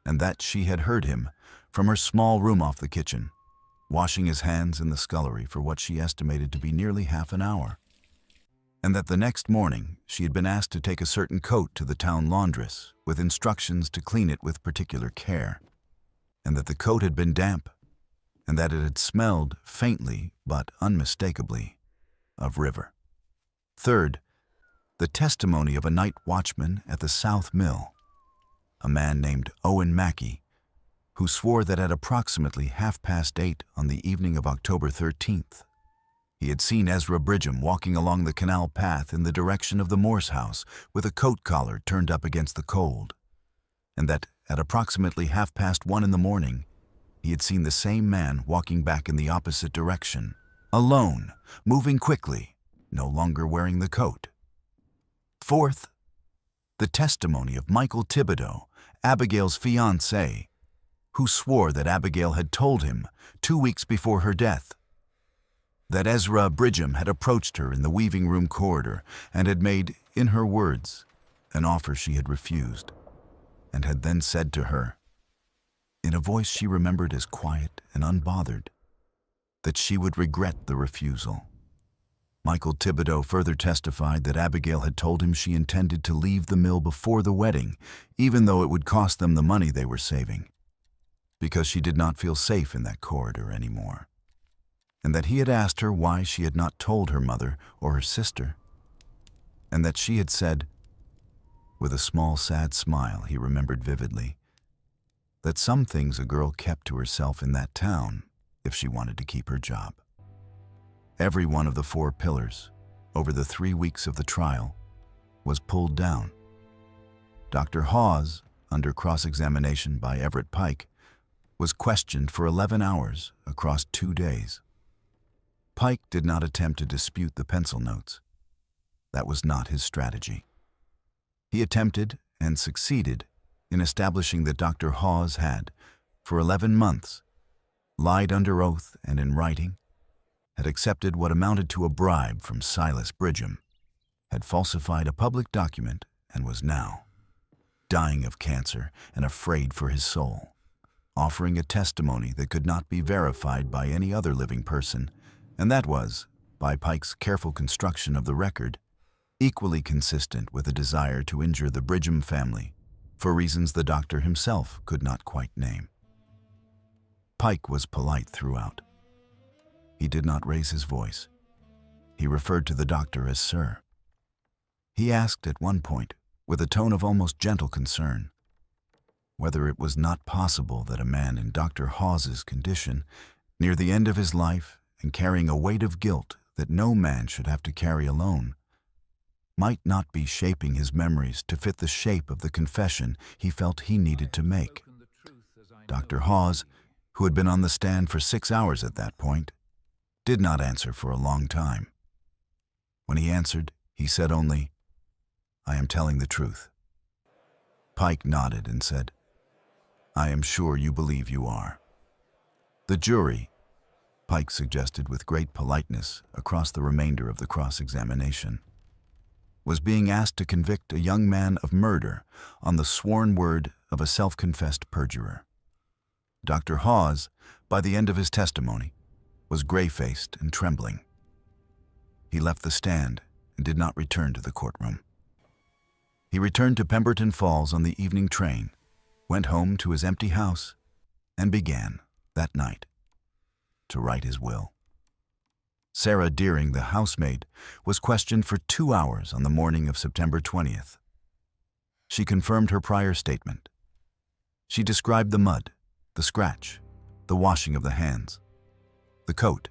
and that she had heard him, from her small room off the kitchen, washing his hands in the scullery for what she estimated to be nearly half an hour. and that the next morning she had been asked to take a certain coat to the town laundress with instructions to clean it with particular care, and that the coat had been damp, and that it had smelled faintly but unmistakably of river. Third, the testimony of a night watchman at the South Mill, a man named Owen Mackey, who swore that at approximately 8:30 on the evening of October 13th, he had seen Ezra Bridgham walking along the canal path in the direction of the Morse house with a coat collar turned up against the cold, and that at approximately 1:30 in the morning, he had seen the same man walking back in the opposite direction, alone, moving quickly, no longer wearing the coat. Fourth, the testimony of Michael Thibodeau, Abigail's fiancé, who swore that Abigail had told him 2 weeks before her death that Ezra Bridgham had approached her in the weaving room corridor and had made, in her words, an offer she had refused, and had then said to her, in a voice she remembered as quiet and unbothered, that she would regret the refusal. Michael Thibodeau further testified that Abigail had told him she intended to leave the mill before the wedding, even though it would cost them the money they were saving, because she did not feel safe in that corridor anymore, and that he had asked her why she had not told her mother or her sister, and that she had said, with a small sad smile he remembered vividly, that some things a girl kept to herself in that town if she wanted to keep her job. Every one of the 4 pillars, over the 3 weeks of the trial, was pulled down. Dr. Hawes, under cross-examination by Everett Pike, was questioned for 11 hours across 2 days. Pike did not attempt to dispute the pencil notes. That was not his strategy. He attempted and succeeded in establishing that Dr. Hawes had, for 11 months, lied under oath and in writing, had accepted what amounted to a bribe from Silas Bridgham, had falsified a public document, and was now dying of cancer and afraid for his soul, offering a testimony that could not be verified by any other living person, and that was, by Pike's careful construction of the record, equally consistent with a desire to injure the Bridgham family for reasons the doctor himself could not quite name. Pike was polite throughout. He did not raise his voice. He referred to the doctor as sir. He asked at one point, with a tone of almost gentle concern, whether it was not possible that a man in Dr. Hawes's condition, near the end of his life and carrying a weight of guilt that no man should have to carry alone, might not be shaping his memories to fit the shape of the confession he felt he needed to make. Dr. Hawes, who had been on the stand for 6 hours at that point, did not answer for a long time. When he answered, he said only, "I am telling the truth." Pike nodded and said, "I am sure you believe you are." The jury, Pike suggested with great politeness across the remainder of the cross-examination, was being asked to convict a young man of murder on the sworn word of a self-confessed perjurer. Dr. Hawes, by the end of his testimony, was gray-faced and trembling. He left the stand and did not return to the courtroom. He returned to Pemberton Falls on the evening train, went home to his empty house, and began, that night, to write his will. Sarah Deering, the housemaid, was questioned for 2 hours on the morning of September 20th. She confirmed her prior statement. She described the mud, the scratch, the washing of the hands, the coat.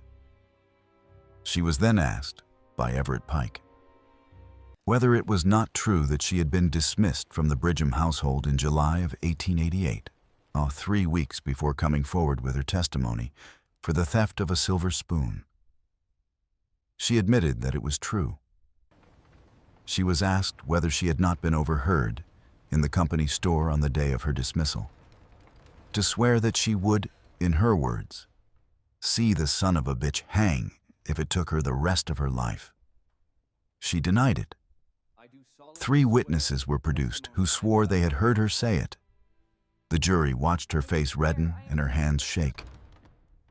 She was then asked, by Everett Pike, whether it was not true that she had been dismissed from the Bridgham household in July of 1888, 3 weeks before coming forward with her testimony, for the theft of a silver spoon. She admitted that it was true. She was asked whether she had not been overheard in the company store on the day of her dismissal, to swear that she would, in her words, see the son of a bitch hang if it took her the rest of her life. She denied it. 3 witnesses were produced who swore they had heard her say it. The jury watched her face redden and her hands shake,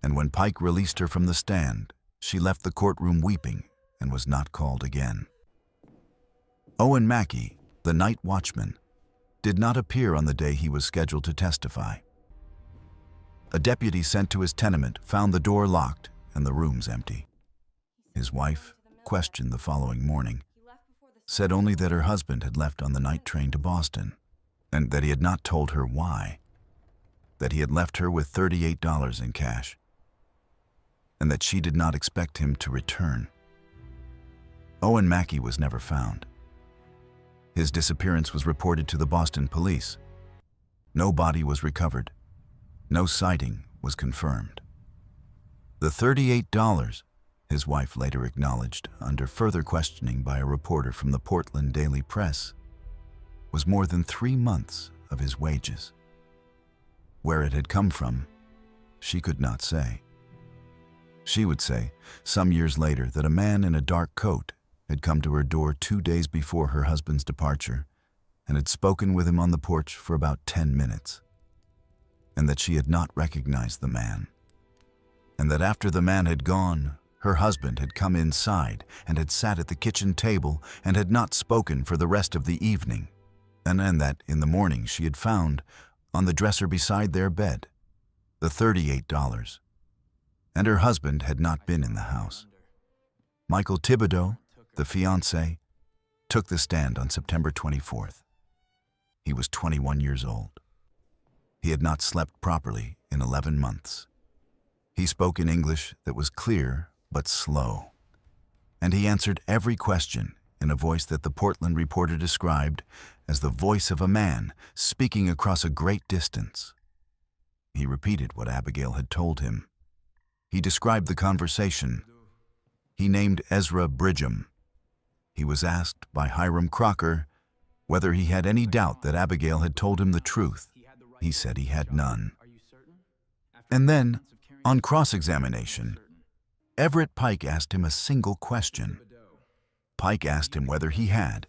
and when Pike released her from the stand, she left the courtroom weeping and was not called again. Owen Mackey, the night watchman, did not appear on the day he was scheduled to testify. A deputy sent to his tenement found the door locked and the rooms empty. His wife, questioned the following morning, said only that her husband had left on the night train to Boston, and that he had not told her why, that he had left her with $38 in cash, and that she did not expect him to return. Owen Mackey was never found. His disappearance was reported to the Boston police. No body was recovered. No sighting was confirmed. The $38, his wife later acknowledged under further questioning by a reporter from the Portland Daily Press, was more than 3 months of his wages. Where it had come from, she could not say. She would say, some years later, that a man in a dark coat had come to her door 2 days before her husband's departure and had spoken with him on the porch for about 10 minutes, and that she had not recognized the man, and that after the man had gone, her husband had come inside and had sat at the kitchen table and had not spoken for the rest of the evening, and that in the morning she had found, on the dresser beside their bed, the $38, and her husband had not been in the house. Michael Thibodeau, the fiancé, took the stand on September 24th. He was 21 years old. He had not slept properly in 11 months. He spoke in English that was clear but slow, and he answered every question in a voice that the Portland reporter described as the voice of a man speaking across a great distance. He repeated what Abigail had told him. He described the conversation. He named Ezra Bridgham. He was asked by Hiram Crocker whether he had any doubt that Abigail had told him the truth. He said he had none. And then, on cross-examination, Everett Pike asked him a single question. Pike asked him whether he had,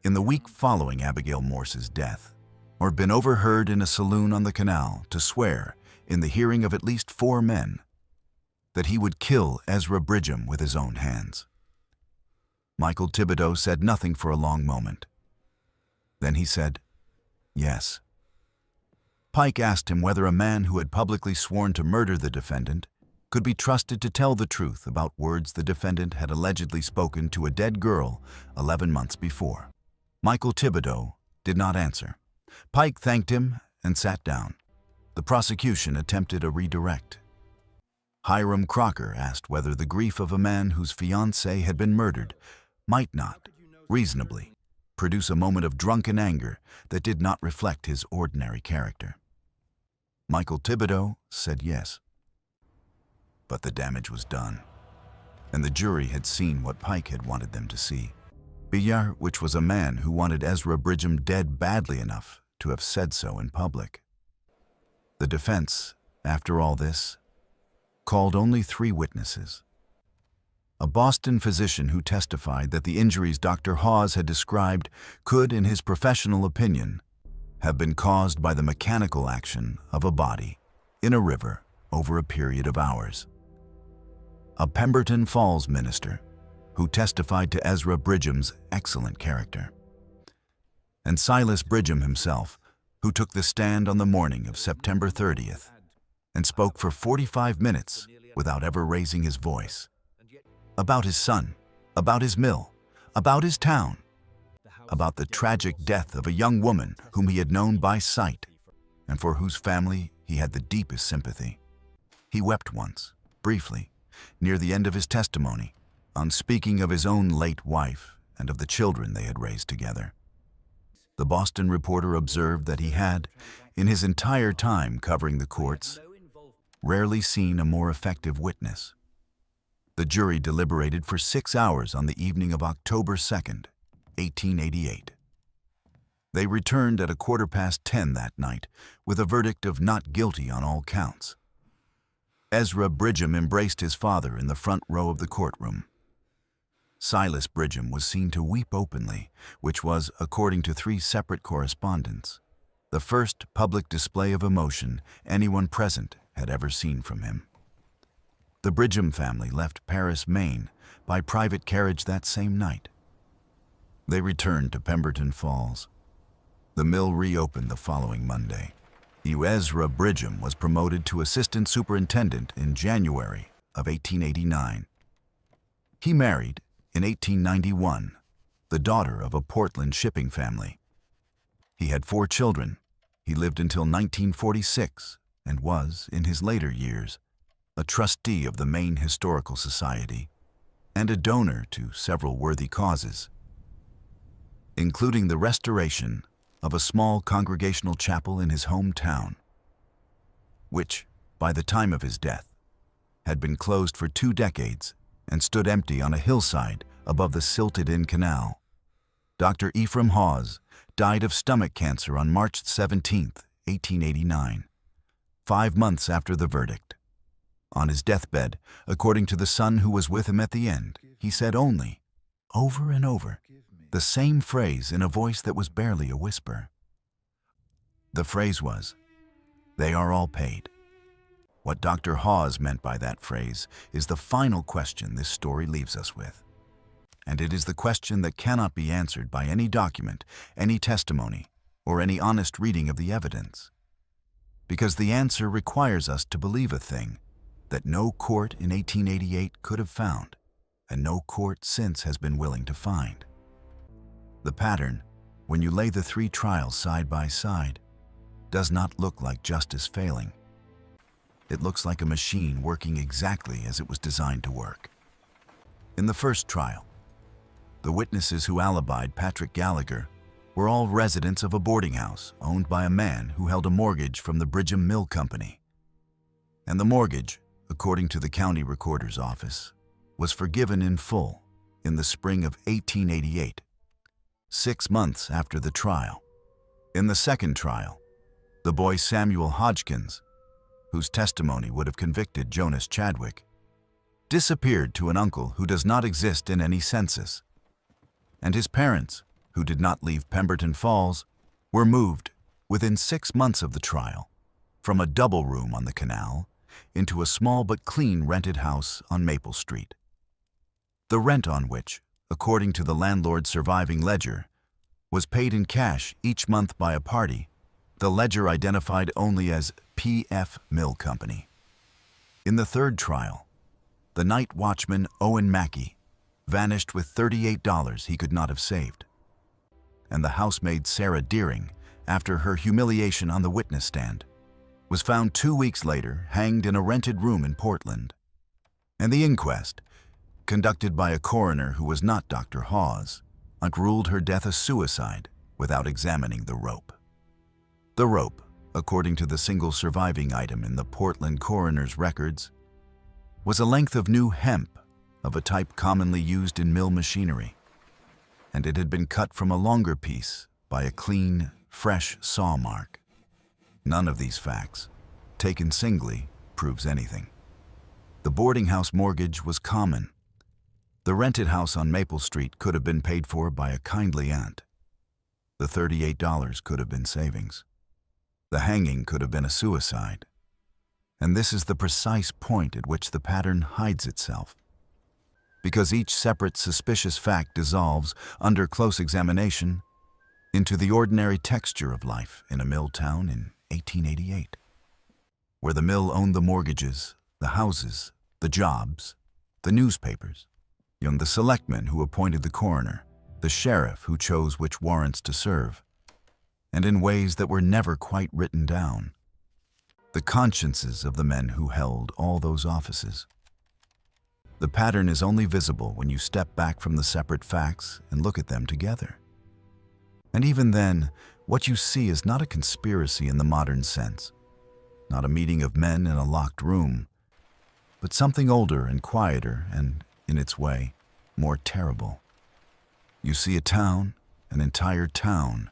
in the week following Abigail Morse's death, or been overheard in a saloon on the canal to swear, in the hearing of at least 4 men, that he would kill Ezra Bridgham with his own hands. Michael Thibodeau said nothing for a long moment. Then he said, yes. Pike asked him whether a man who had publicly sworn to murder the defendant could be trusted to tell the truth about words the defendant had allegedly spoken to a dead girl 11 months before. Michael Thibodeau did not answer. Pike thanked him and sat down. The prosecution attempted a redirect. Hiram Crocker asked whether the grief of a man whose fiancée had been murdered might not, reasonably, produce a moment of drunken anger that did not reflect his ordinary character. Michael Thibodeau said yes. But the damage was done, and the jury had seen what Pike had wanted them to see. Billard, which was a man who wanted Ezra Bridgham dead badly enough to have said so in public. The defense, after all this, called only 3 witnesses. A Boston physician who testified that the injuries Dr. Hawes had described could, in his professional opinion, have been caused by the mechanical action of a body in a river over a period of hours. A Pemberton Falls minister who testified to Ezra Bridgham's excellent character. And Silas Bridgham himself, who took the stand on the morning of September 30th and spoke for 45 minutes without ever raising his voice. About his son, about his mill, about his town, about the tragic death of a young woman whom he had known by sight and for whose family he had the deepest sympathy. He wept once, briefly, near the end of his testimony, on speaking of his own late wife and of the children they had raised together. The Boston reporter observed that he had, in his entire time covering the courts, rarely seen a more effective witness. The jury deliberated for 6 hours on the evening of October 2nd, 1888. They returned at 10:15 that night with a verdict of not guilty on all counts. Ezra Bridgham embraced his father in the front row of the courtroom. Silas Bridgham was seen to weep openly, which was, according to 3 separate correspondents, the first public display of emotion anyone present had ever seen from him. The Bridgham family left Paris, Maine, by private carriage that same night. They returned to Pemberton Falls. The mill reopened the following Monday. Ezra Bridgham was promoted to assistant superintendent in January of 1889. He married, in 1891, the daughter of a Portland shipping family. He had 4 children. He lived until 1946 and was, in his later years, a trustee of the Maine Historical Society and a donor to several worthy causes, including the restoration of a small congregational chapel in his hometown, which, by the time of his death, had been closed for 2 decades and stood empty on a hillside above the silted-in canal. Dr. Ephraim Hawes died of stomach cancer on March 17, 1889, 5 months after the verdict. On his deathbed, according to the son who was with him at the end, he said only, over and over, the same phrase in a voice that was barely a whisper. The phrase was, "They are all paid." What Dr. Hawes meant by that phrase is the final question this story leaves us with. And it is the question that cannot be answered by any document, any testimony, or any honest reading of the evidence. Because the answer requires us to believe a thing that no court in 1888 could have found, and no court since has been willing to find. The pattern, when you lay the 3 trials side by side, does not look like justice failing. It looks like a machine working exactly as it was designed to work. In the first trial, the witnesses who alibied Patrick Gallagher were all residents of a boarding house owned by a man who held a mortgage from the Bridgham Mill Company. And the mortgage, according to the county recorder's office, was forgiven in full in the spring of 1888, 6 months after the trial. In the second trial, the boy Samuel Hodgkins, whose testimony would have convicted Jonas Chadwick, disappeared to an uncle who does not exist in any census, and his parents, who did not leave Pemberton Falls, were moved, within 6 months of the trial, from a double room on the canal into a small but clean rented house on Maple Street. The rent on which, according to the landlord's surviving ledger, was paid in cash each month by a party the ledger identified only as P.F. Mill Company. In the third trial, the night watchman Owen Mackey vanished with $38 he could not have saved, and the housemaid Sarah Deering, after her humiliation on the witness stand, was found 2 weeks later hanged in a rented room in Portland. And the inquest, conducted by a coroner who was not Dr. Hawes, ruled her death a suicide without examining the rope. The rope, according to the single surviving item in the Portland coroner's records, was a length of new hemp of a type commonly used in mill machinery, and it had been cut from a longer piece by a clean, fresh saw mark. None of these facts, taken singly, proves anything. The boarding house mortgage was common. The rented house on Maple Street could have been paid for by a kindly aunt. The $38 could have been savings. The hanging could have been a suicide. And this is the precise point at which the pattern hides itself. Because each separate suspicious fact dissolves, under close examination, into the ordinary texture of life in a mill town in 1888, where the mill owned the mortgages, the houses, the jobs, the newspapers, the selectmen who appointed the coroner, the sheriff who chose which warrants to serve, and in ways that were never quite written down, the consciences of the men who held all those offices. The pattern is only visible when you step back from the separate facts and look at them together. And even then, what you see is not a conspiracy in the modern sense, not a meeting of men in a locked room, but something older and quieter and, in its way, more terrible. You see a town, an entire town,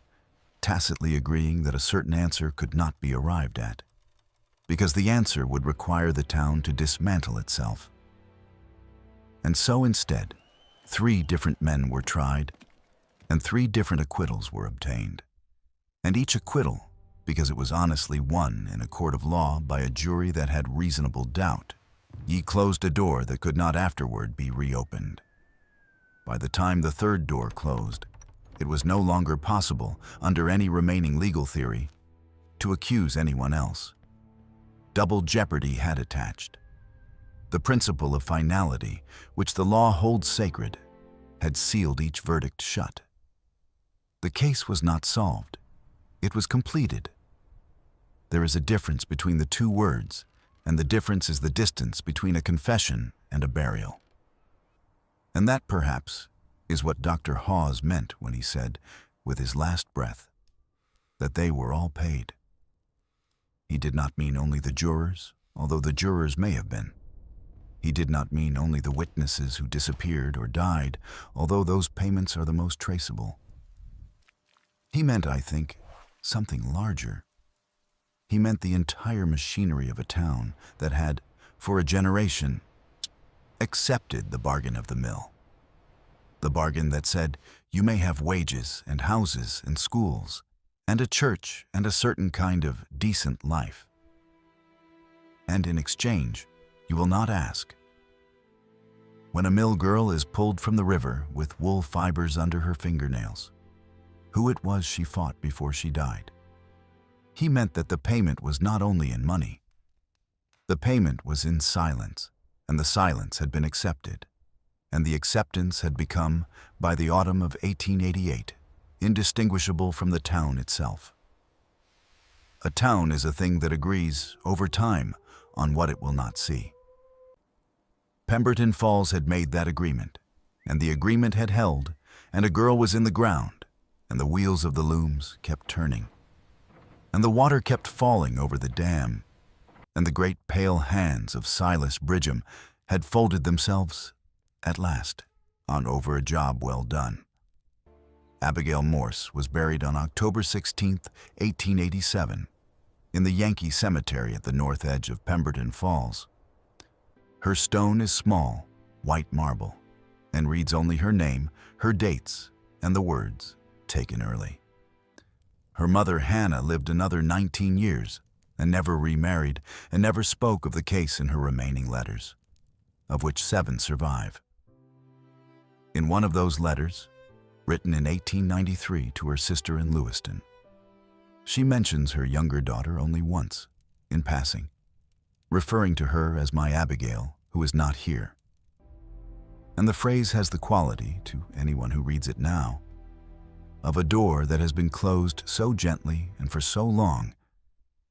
tacitly agreeing that a certain answer could not be arrived at, because the answer would require the town to dismantle itself. And so instead, 3 different men were tried, and 3 different acquittals were obtained. And each acquittal, because it was honestly won in a court of law by a jury that had reasonable doubt, ye closed a door that could not afterward be reopened. By the time the third door closed, It was no longer possible, under any remaining legal theory, to accuse anyone else. Double jeopardy had attached. The principle of finality, which the law holds sacred, had sealed each verdict shut. The case was not solved. It was completed. There is a difference between the two words, and the difference is the distance between a confession and a burial. And that, perhaps, is what Dr. Hawes meant when he said, with his last breath, that they were all paid. He did not mean only the jurors, although the jurors may have been. He did not mean only the witnesses who disappeared or died, although those payments are the most traceable. He meant, I think, something larger. He meant the entire machinery of a town that had, for a generation, accepted the bargain of the mill. The bargain that said, you may have wages and houses and schools, and a church and a certain kind of decent life. And in exchange, you will not ask. When a mill girl is pulled from the river with wool fibers under her fingernails, who it was she fought before she died. He meant that the payment was not only in money. The payment was in silence, and the silence had been accepted, and the acceptance had become, by the autumn of 1888, indistinguishable from the town itself. A town is a thing that agrees, over time, on what it will not see. Pemberton Falls had made that agreement, and the agreement had held, and a girl was in the ground, and the wheels of the looms kept turning. And the water kept falling over the dam, and the great pale hands of Silas Bridgham had folded themselves, at last, on over a job well done. Abigail Morse was buried on October 16, 1887, in the Yankee Cemetery at the north edge of Pemberton Falls. Her stone is small, white marble, and reads only her name, her dates, and the words, taken early. Her mother, Hannah, lived another 19 years and never remarried and never spoke of the case in her remaining letters, of which 7 survive. In one of those letters, written in 1893 to her sister in Lewiston, she mentions her younger daughter only once, in passing, referring to her as my Abigail, who is not here. And the phrase has the quality, to anyone who reads it now, of a door that has been closed so gently and for so long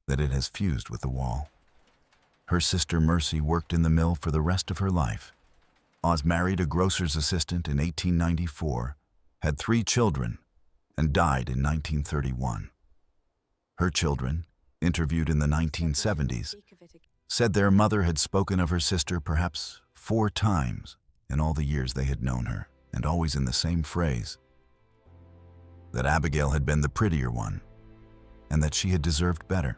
that it has fused with the wall. Her sister Mercy worked in the mill for the rest of her life. Oz married a grocer's assistant in 1894, had 3 children, and died in 1931. Her children, interviewed in the 1970s, said their mother had spoken of her sister perhaps 4 times in all the years they had known her, and always in the same phrase, that Abigail had been the prettier one, and that she had deserved better,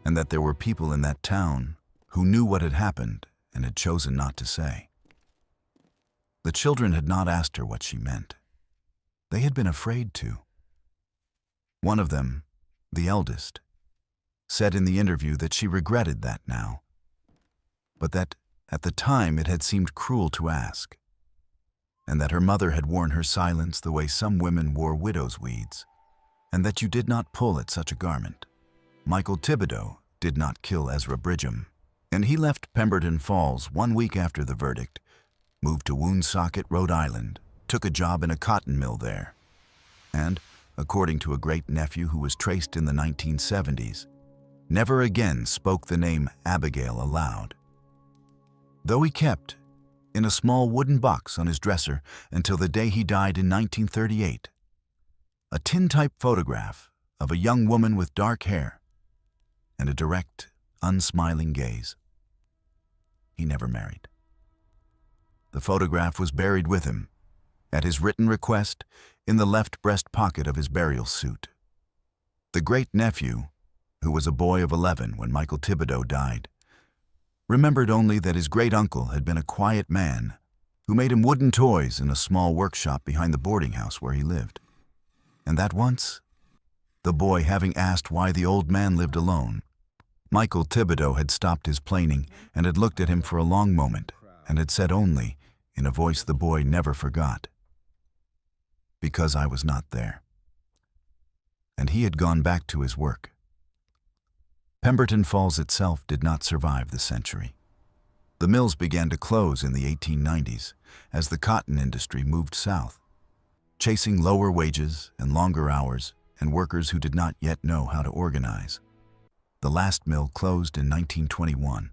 and that there were people in that town who knew what had happened and had chosen not to say. The children had not asked her what she meant. They had been afraid to. One of them, the eldest, said in the interview that she regretted that now, but that at the time it had seemed cruel to ask, and that her mother had worn her silence the way some women wore widow's weeds, and that you did not pull at such a garment. Michael Thibodeau did not kill Ezra Bridgham, and he left Pemberton Falls 1 week after the verdict, moved to Woonsocket, Rhode Island, took a job in a cotton mill there, and, according to a great-nephew who was traced in the 1970s, never again spoke the name Abigail aloud. Though he kept, in a small wooden box on his dresser until the day he died in 1938, a tintype photograph of a young woman with dark hair and a direct, unsmiling gaze. He never married. The photograph was buried with him, at his written request, in the left breast pocket of his burial suit. The great-nephew, who was a boy of 11 when Michael Thibodeau died, remembered only that his great-uncle had been a quiet man who made him wooden toys in a small workshop behind the boarding house where he lived, and that once, the boy having asked why the old man lived alone, Michael Thibodeau had stopped his planing and had looked at him for a long moment and had said only, in a voice the boy never forgot, because I was not there. And he had gone back to his work. Pemberton Falls itself did not survive the century. The mills began to close in the 1890s as the cotton industry moved south, chasing lower wages and longer hours and workers who did not yet know how to organize. The last mill closed in 1921.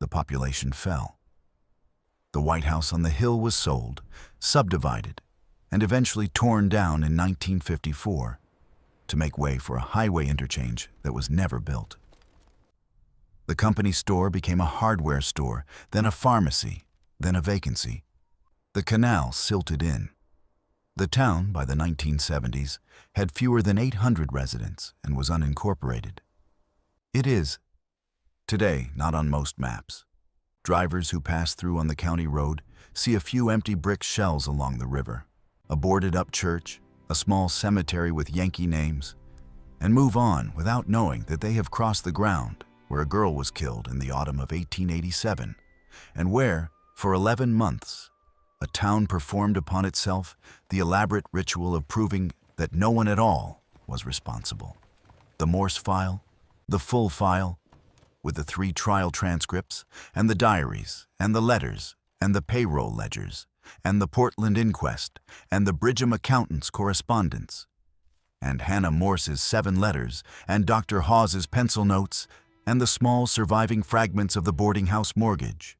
The population fell. The White House on the Hill was sold, subdivided, and eventually torn down in 1954 to make way for a highway interchange that was never built. The company store became a hardware store, then a pharmacy, then a vacancy. The canal silted in. The town, by the 1970s, had fewer than 800 residents and was unincorporated. It is, today, not on most maps. Drivers who pass through on the county road see a few empty brick shells along the river, a boarded-up church, a small cemetery with Yankee names, and move on without knowing that they have crossed the ground where a girl was killed in the autumn of 1887, and where, for 11 months, a town performed upon itself the elaborate ritual of proving that no one at all was responsible. The Morse file, the full file, with the 3 trial transcripts, and the diaries, and the letters, and the payroll ledgers, and the Portland inquest, and the Bridgham accountant's correspondence, and Hannah Morse's 7 letters, and Dr. Hawes's pencil notes, and the small surviving fragments of the boarding house mortgage,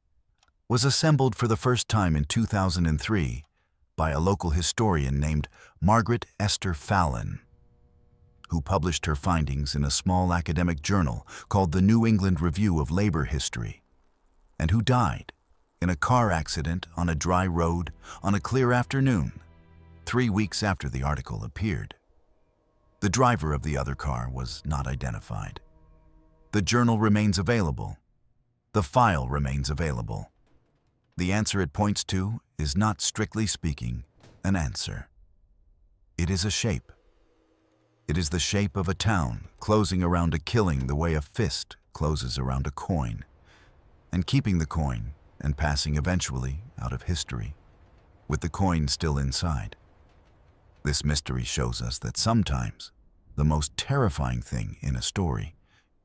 was assembled for the first time in 2003 by a local historian named Margaret Esther Fallon, who published her findings in a small academic journal called the New England Review of Labor History, and who died in a car accident on a dry road on a clear afternoon 3 weeks after the article appeared. The driver of the other car was not identified. The journal remains available. The file remains available. The answer it points to is not, strictly speaking, an answer. It is a shape. It is the shape of a town closing around a killing the way a fist closes around a coin, and keeping the coin and passing eventually out of history, with the coin still inside. This mystery shows us that sometimes the most terrifying thing in a story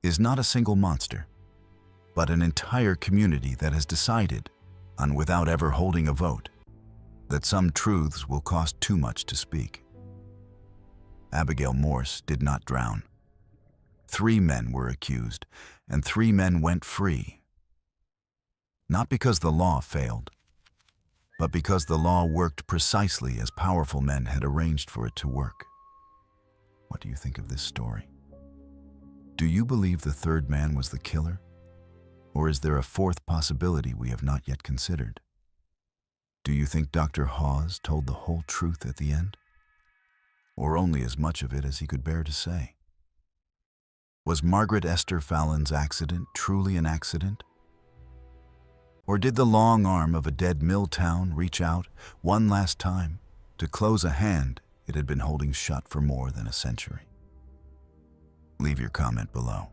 is not a single monster, but an entire community that has decided, and without ever holding a vote, that some truths will cost too much to speak. Abigail Morse did not drown. 3 men were accused, and 3 men went free. Not because the law failed, but because the law worked precisely as powerful men had arranged for it to work. What do you think of this story? Do you believe the 3rd man was the killer? Or is there a 4th possibility we have not yet considered? Do you think Dr. Hawes told the whole truth at the end? Or only as much of it as he could bear to say? Was Margaret Esther Fallon's accident truly an accident? Or did the long arm of a dead mill town reach out one last time to close a hand it had been holding shut for more than a century? Leave your comment below.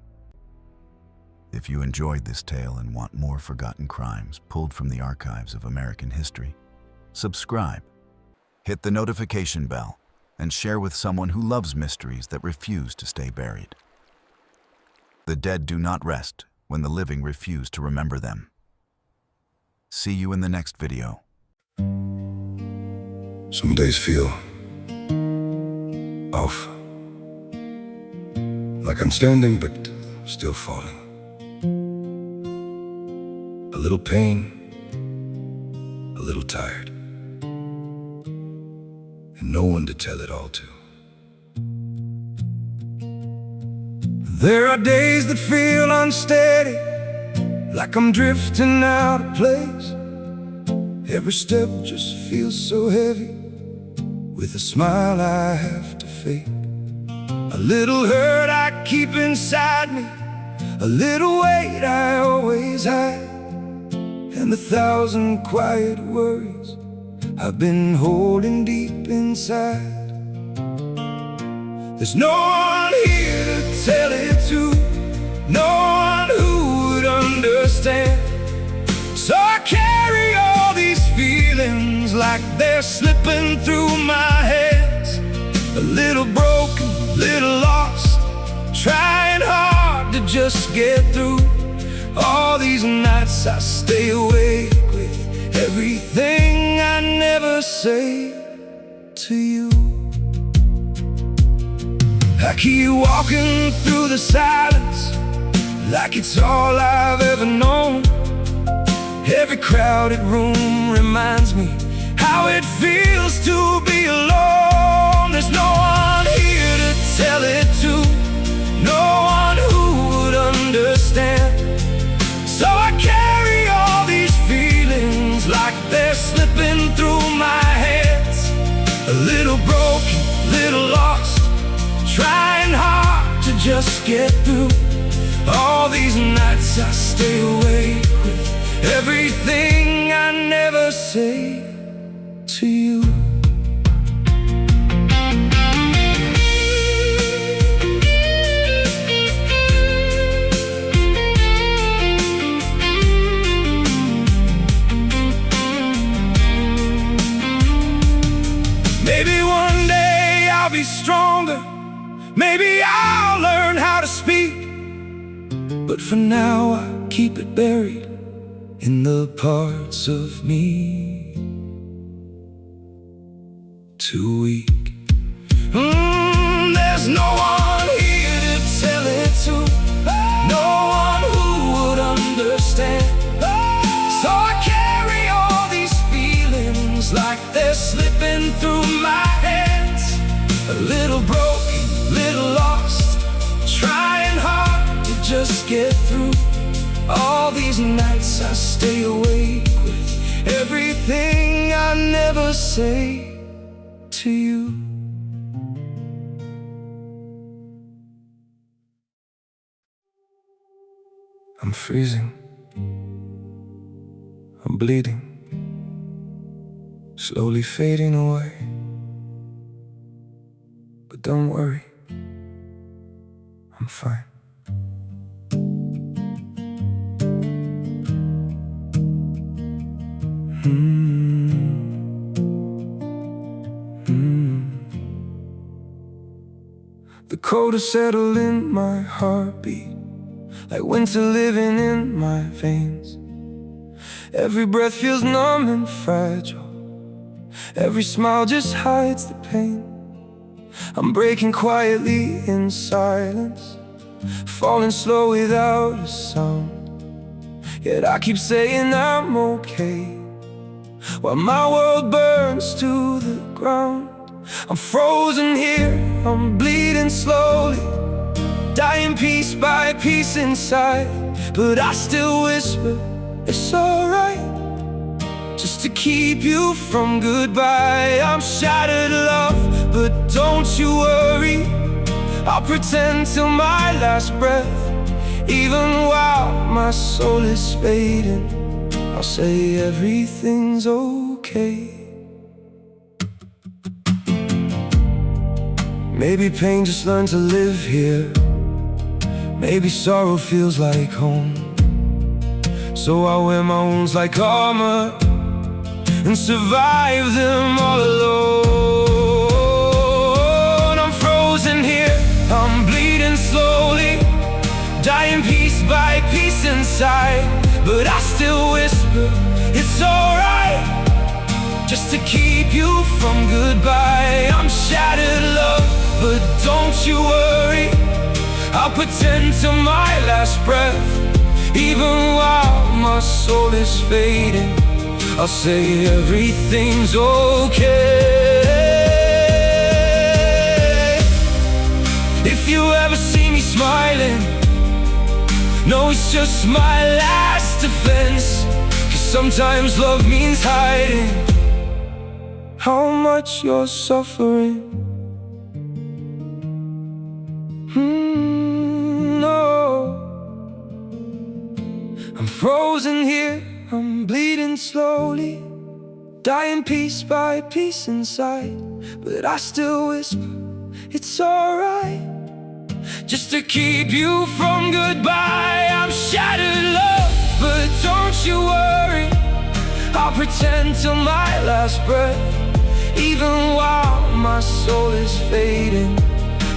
If you enjoyed this tale and want more forgotten crimes pulled from the archives of American history, subscribe, hit the notification bell, and share with someone who loves mysteries that refuse to stay buried. The dead do not rest when the living refuse to remember them. See you in the next video. Some days feel off, like I'm standing but still falling. A little pain, a little tired, and no one to tell it all to. There are days that feel unsteady, like I'm drifting out of place. Every step just feels so heavy, with a smile I have to fake. A little hurt I keep inside me, a little weight I always hide, and 1,000 quiet worries I've been holding deep inside. There's no one here to tell it to, no one who would understand. So I carry all these feelings like they're slipping through my head. A little broken, little lost, trying hard to just get through. All these nights I stay awake with everything I never say to you. I keep walking through the silence like it's all I've ever known. Every crowded room reminds me how it feels to be alone. There's no one here to tell it to, no one who would understand. So I carry all these feelings like they're slipping through my hands. A little broken, little lost, trying hard to just get through. All these nights I stay awake with everything I never say to you. Maybe one day I'll be stronger, maybe I'll learn how to speak, but for now I keep it buried in the parts of me too weak. There's no one here to tell it to, no one who would understand. So I carry all these feelings like they're slipping through my hands. A little broken, little lost, trying hard to just get through. All these nights I stay awake with everything I never say to you. I'm freezing, I'm bleeding, slowly fading away. But don't worry, I'm fine. The cold has settled in my heartbeat, like winter living in my veins. Every breath feels numb and fragile, every smile just hides the pain. I'm breaking quietly in silence, falling slow without a sound. Yet I keep saying I'm okay, while my world burns to the ground. I'm frozen here, I'm bleeding slowly, dying piece by piece inside. But I still whisper, it's alright, just to keep you from goodbye. I'm shattered, love, but don't you worry, I'll pretend till my last breath. Even while my soul is fading, I'll say everything's okay. Maybe pain just learned to live here, maybe sorrow feels like home. So I wear my wounds like armor and survive them all alone. I'm frozen here, I'm bleeding slowly, dying piece by piece inside. But I still whisper, it's alright, just to keep you from goodbye. I'm shattered, love, but don't you worry, I'll pretend till my last breath. Even while my soul is fading, I'll say everything's okay. If you ever see me smiling, no, it's just my last defense. 'Cause sometimes love means hiding how much you're suffering. No, I'm frozen here, I'm bleeding slowly, dying piece by piece inside. But I still whisper, it's alright, just to keep you from goodbye. I'm shattered, love, but don't you worry, I'll pretend till my last breath. Even while my soul is fading,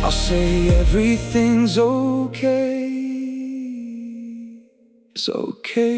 I'll say everything's okay. It's okay.